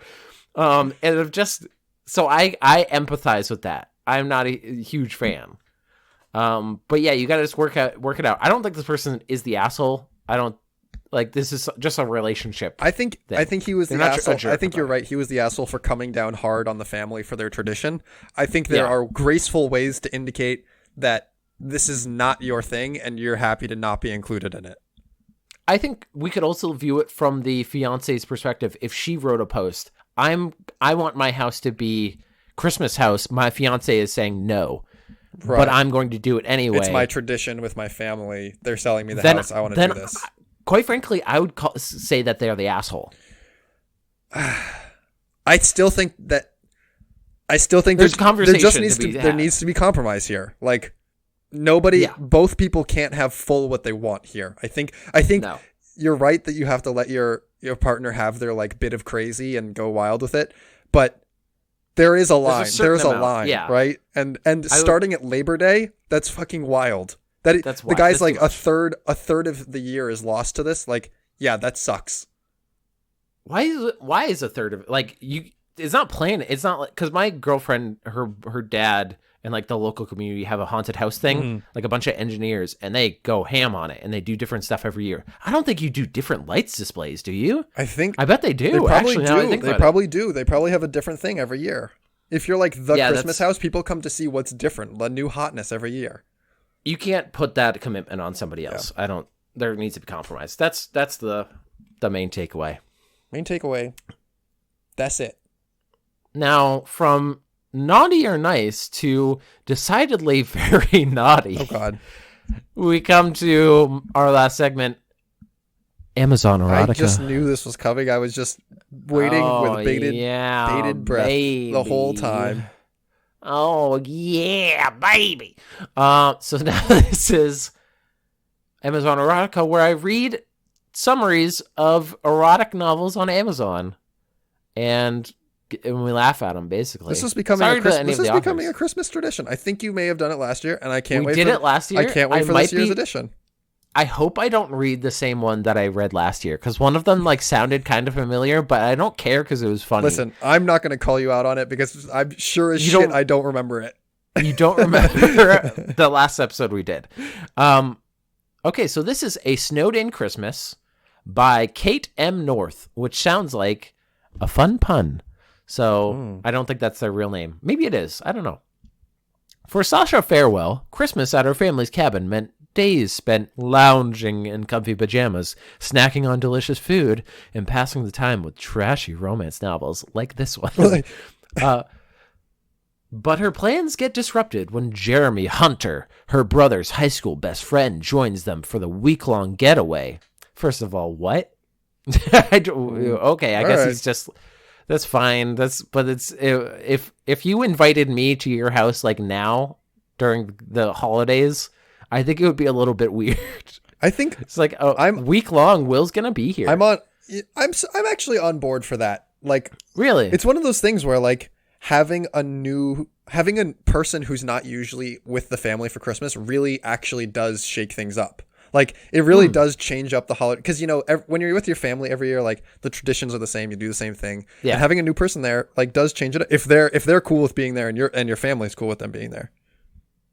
And I've just, so I empathize with that. I'm not a huge fan. But yeah, you gotta just work it out. I don't think this person is the asshole. I don't, like, this is just a relationship. I think he was the asshole. I think you're right. He was the asshole for coming down hard on the family for their tradition. I think there are graceful ways to indicate that this is not your thing and you're happy to not be included in it. I think we could also view it from the fiance's perspective. If she wrote a post, I want my house to be Christmas house. My fiance is saying no, but I'm going to do it anyway. It's my tradition with my family. They're selling me the house. I want to do this. Quite frankly, I would say that they're the asshole. I still think there's conversation. There needs to be compromise here. Like, both people can't have full what they want here. I think no. You're right that you have to let your partner have their like bit of crazy and go wild with it, but there is a line. There's a line, right? And starting at Labor Day, that's fucking wild. That's wild. The guy's like a third of the year is lost to this. Like, yeah, that sucks. Why is a third of it? Like, it's not planned. It's not like, because my girlfriend, her dad and like the local community have a haunted house thing, like a bunch of engineers, and they go ham on it and they do different stuff every year. I don't think you do different lights displays, do you? I bet they do. They probably do. They probably have a different thing every year. If you're like the Christmas house, people come to see what's different, the new hotness every year. You can't put that commitment on somebody else. Yeah. There needs to be compromise. That's the main takeaway. That's it. Now, from naughty or nice to decidedly very naughty. Oh, God. We come to our last segment, Amazon Erotica. I just knew this was coming. I was just waiting with bated breath the whole time. Oh, yeah, baby. So now this is Amazon Erotica, where I read summaries of erotic novels on Amazon. And we laugh at them, basically. This is becoming a Christmas tradition. I think you may have done it last year, and I can't wait. We did it last year. I can't wait for this year's edition. I hope I don't read the same one that I read last year, because one of them like sounded kind of familiar, but I don't care because it was funny. Listen, I'm not going to call you out on it because I'm sure as shit I don't remember it. You don't remember the last episode we did. Okay, so this is A Snowed In Christmas by Kate M. North, which sounds like a fun pun. So I don't think that's their real name. Maybe it is. I don't know. For Sasha Farewell, Christmas at her family's cabin meant days spent lounging in comfy pajamas, snacking on delicious food, and passing the time with trashy romance novels like this one. But her plans get disrupted when Jeremy Hunter, her brother's high school best friend, joins them for the week-long getaway. First of all, what? I guess he's just... That's fine. But it's if you invited me to your house like now during the holidays, I think it would be a little bit weird. I think it's like I'm week long. Will's gonna be here. I'm actually on board for that. Like, really, it's one of those things where like having a person who's not usually with the family for Christmas really actually does shake things up. Like, it really does change up the holiday. Because, when you're with your family every year, like, the traditions are the same. You do the same thing. Yeah. And having a new person there, like, does change it. If they're cool with being there and your family's cool with them being there.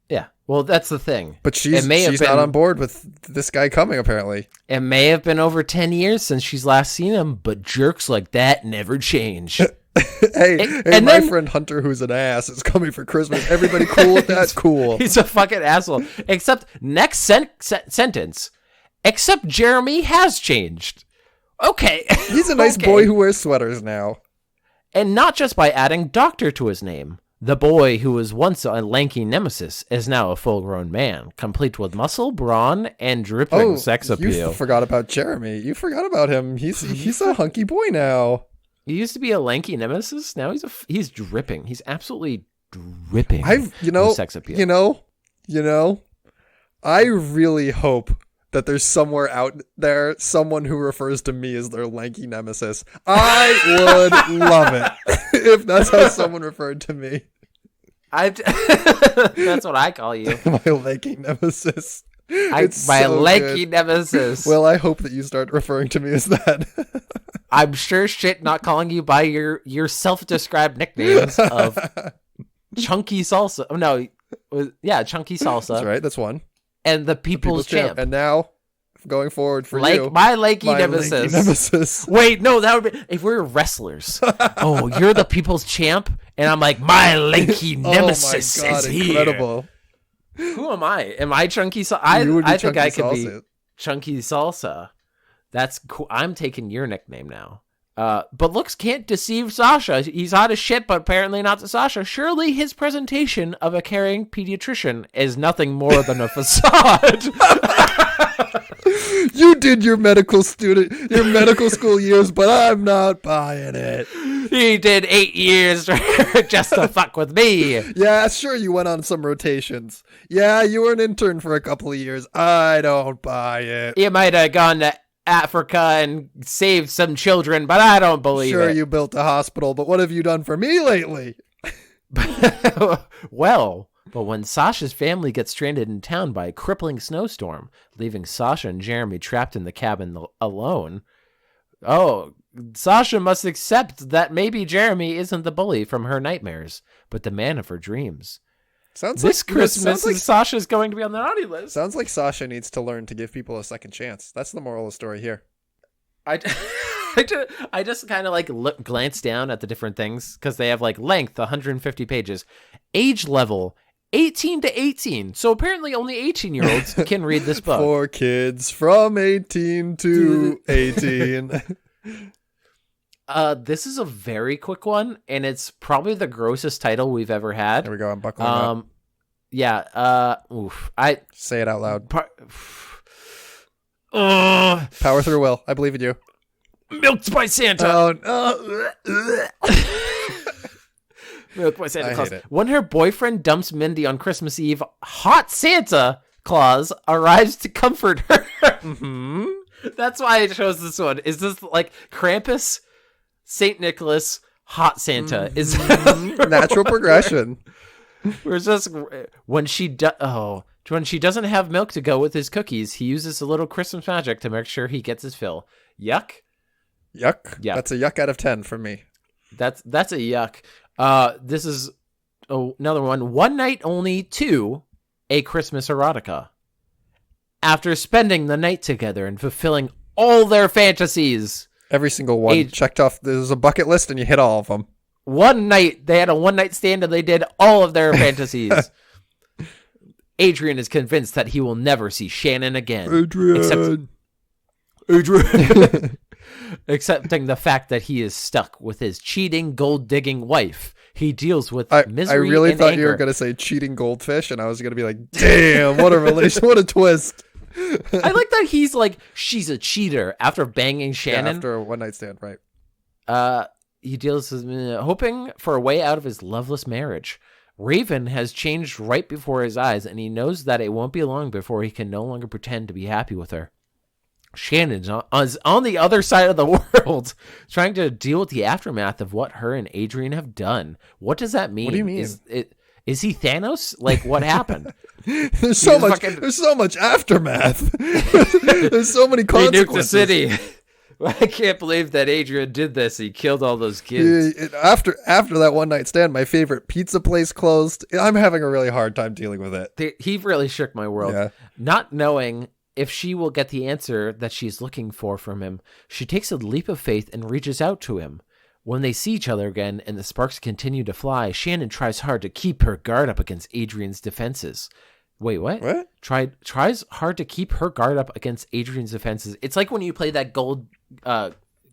Yeah. Well, that's the thing. But she's not on board with this guy coming, apparently. It may have been over 10 years since she's last seen him, but jerks like that never change. My friend Hunter, who's an ass, is coming for Christmas. Everybody cool with that? Cool. He's a fucking asshole. Except next sentence. Except Jeremy has changed. Okay. He's a nice boy who wears sweaters now. And not just by adding doctor to his name, The boy who was once a lanky nemesis is now a full-grown man, complete with muscle, brawn, and dripping sex appeal. You forgot about Jeremy. You forgot about him. He's a hunky boy now. He used to be a lanky nemesis. Now he's dripping. He's absolutely dripping. With sex appeal. You know. I really hope that there's somewhere out there someone who refers to me as their lanky nemesis. I would love it if that's how someone referred to me. That's what I call you. My lanky nemesis. Lanky nemesis. Well, I hope that you start referring to me as that. I'm sure shit not calling you by your self-described nicknames of Chunky Salsa. Oh, no. Yeah, Chunky Salsa. That's right. That's one. And the People's Champ. And now, going forward for you. My lanky nemesis. Wait, no, that would be if we were wrestlers. Oh, you're the People's Champ? And I'm like, my lanky nemesis is here. Incredible. Who am I? Am I Chunky Salsa? I think I could be Chunky Salsa. That's cool. I'm taking your nickname now. But looks can't deceive Sasha. He's hot as shit, but apparently not to Sasha. Surely his presentation of a caring pediatrician is nothing more than a facade. You did your medical school years, but I'm not buying it. He did 8 years just to fuck with me. Yeah, sure, you went on some rotations. Yeah, you were an intern for a couple of years. I don't buy it. You might have gone to Africa and saved some children, but I don't believe it. Sure, you built a hospital, but what have you done for me lately? Well, but when Sasha's family gets stranded in town by a crippling snowstorm, leaving Sasha and Jeremy trapped in the cabin alone, Sasha must accept that maybe Jeremy isn't the bully from her nightmares, but the man of her dreams. Christmas, Sasha's going to be on the naughty list. Sounds like Sasha needs to learn to give people a second chance. That's the moral of the story here. I just kind of like glance down at the different things because they have like length 150 pages, age level 18 to 18. So apparently only 18-year-olds can read this book. For kids from 18 to 18. This is a very quick one, and it's probably the grossest title we've ever had. There we go. I'm buckling up. Yeah. I say it out loud. Power through, Will. I believe in you. Milked by Santa. Oh no. Milked by Santa Claus. When her boyfriend dumps Mindy on Christmas Eve, hot Santa Claus arrives to comfort her. Mm-hmm. That's why I chose this one. Is this like Krampus, Saint Nicholas, hot Santa? Is natural progression. We're just when she doesn't have milk to go with his cookies, he uses a little Christmas magic to make sure he gets his fill. Yuck. Yeah, that's a yuck out of 10 for me. That's a yuck. This is another one. One Night Only 2, a Christmas erotica. After spending the night together and fulfilling all their fantasies, every single one checked off. There's a bucket list, and you hit all of them. One night they had a one-night stand, and they did all of their fantasies. Adrian is convinced that he will never see Shannon again. Adrian. Accepting the fact that he is stuck with his cheating, gold-digging wife. He deals with misery. I really and thought anger. you were going to say cheating goldfish, and I was going to be like, damn, what a relation, what a twist. I like that he's like, she's a cheater after banging Shannon. Yeah, after a one-night stand, right. He deals with hoping for a way out of his loveless marriage. Raven has changed right before his eyes, and he knows that it won't be long before he can no longer pretend to be happy with her. Shannon is on the other side of the world, trying to deal with the aftermath of what her and Adrian have done. What does that mean? What do you mean? Is he Thanos? Like, what happened? There's so much aftermath. There's so many consequences. He nuked the city. I can't believe that Adrian did this. He killed all those kids. After that one night stand, my favorite pizza place closed. I'm having a really hard time dealing with it. He really shook my world. Yeah. Not knowing if she will get the answer that she's looking for from him, she takes a leap of faith and reaches out to him. When they see each other again and the sparks continue to fly, Shannon tries hard to keep her guard up against Adrian's defenses. Wait, what? What? Tries hard to keep her guard up against Adrian's defenses. It's like when you play that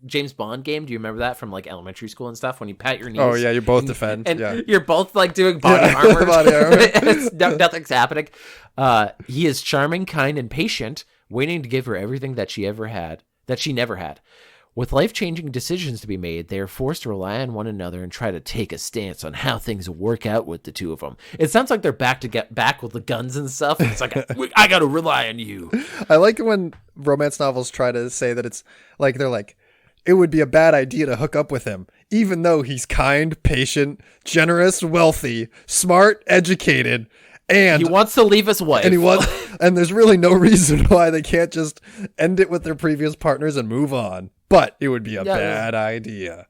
James Bond game. Do you remember that from like elementary school and stuff? When you pat your knees. Oh yeah, you both defend. And yeah. you're both like doing body armor. Body armor. Nothing's happening. He is charming, kind, and patient, waiting to give her everything that she never had. With life-changing decisions to be made, they are forced to rely on one another and try to take a stance on how things work out with the two of them. It sounds like they're back to get back with the guns and stuff. It's like, I got to rely on you. I like it when romance novels try to say that it's like, they're like, it would be a bad idea to hook up with him, even though he's kind, patient, generous, wealthy, smart, educated, and he wants to leave his wife. And there's really no reason why they can't just end it with their previous partners and move on. But it would be a bad idea.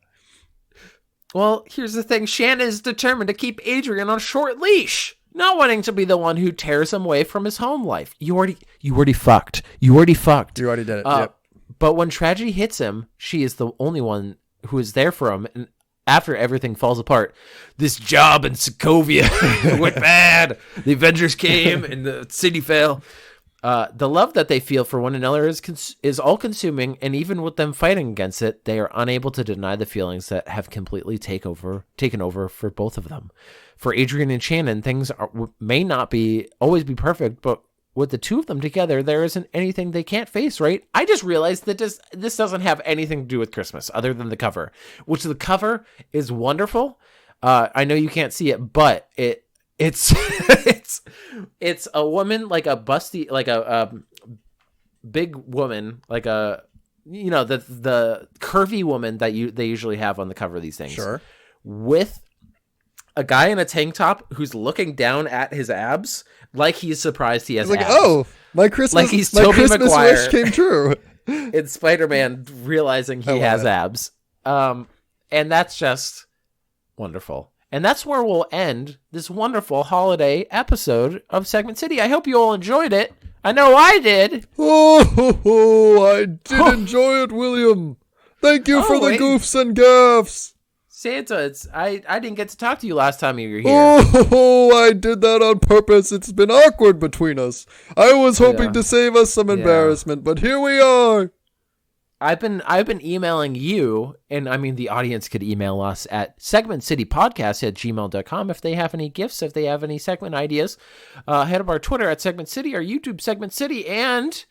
Well, here's the thing. Shannon is determined to keep Adrian on a short leash, not wanting to be the one who tears him away from his home life. You already fucked. You already did it. Yep. But when tragedy hits him, she is the only one who is there for him. And after everything falls apart, this job in Sokovia went bad. The Avengers came and the city fell. The love that they feel for one another is all-consuming, and even with them fighting against it, they are unable to deny the feelings that have completely taken over for both of them. For Adrian and Shannon, things may not always be perfect, but with the two of them together, there isn't anything they can't face, right? I just realized that this doesn't have anything to do with Christmas other than the cover, which the cover is wonderful. I know you can't see it, but it's it's a woman, like a busty, like a big woman, like a, you know, the curvy woman that they usually have on the cover of these things. Sure. With a guy in a tank top who's looking down at his abs like he's surprised he has like, abs. oh, my Christmas wish came true. It's Spider-Man realizing he has abs. And that's just wonderful. And that's where we'll end this wonderful holiday episode of Segment City. I hope you all enjoyed it. I know I did. I did enjoy it, William. Thank you for the goofs and gaffs. Santa, I didn't get to talk to you last time you were here. I did that on purpose. It's been awkward between us. I was hoping to save us some embarrassment, but here we are. I've been emailing you, and I mean the audience could email us at segmentcitypodcast@gmail.com if they have any gifts, if they have any segment ideas. Head up our Twitter at Segment City, our YouTube Segment City, and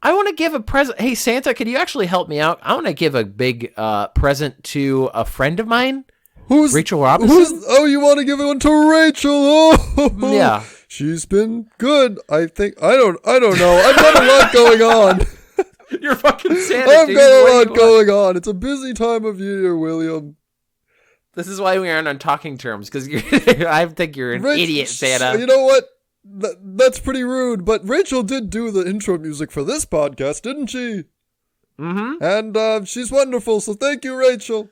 I want to give a present. Hey, Santa, can you actually help me out? I want to give a big present to a friend of mine. Who's Rachel Robinson? You want to give one to Rachel? Oh, yeah. She's been good. I think. I don't know. I've got a lot going on. You're fucking Santa. I've got a lot going on. It's a busy time of year, William. This is why we aren't on talking terms, because I think you're an idiot, Santa. You know what? That's pretty rude, but Rachel did do the intro music for this podcast, didn't she? Mm-hmm. And she's wonderful, so thank you, Rachel.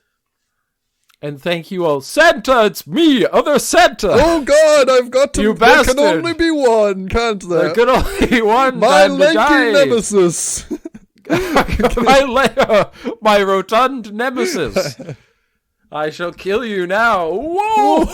And thank you all. Santa, it's me, other Santa. Oh, God, I've got to... You there bastard. can only be one, can't there? There can only be one. My lanky nemesis. my rotund nemesis. I shall kill you now. Whoa!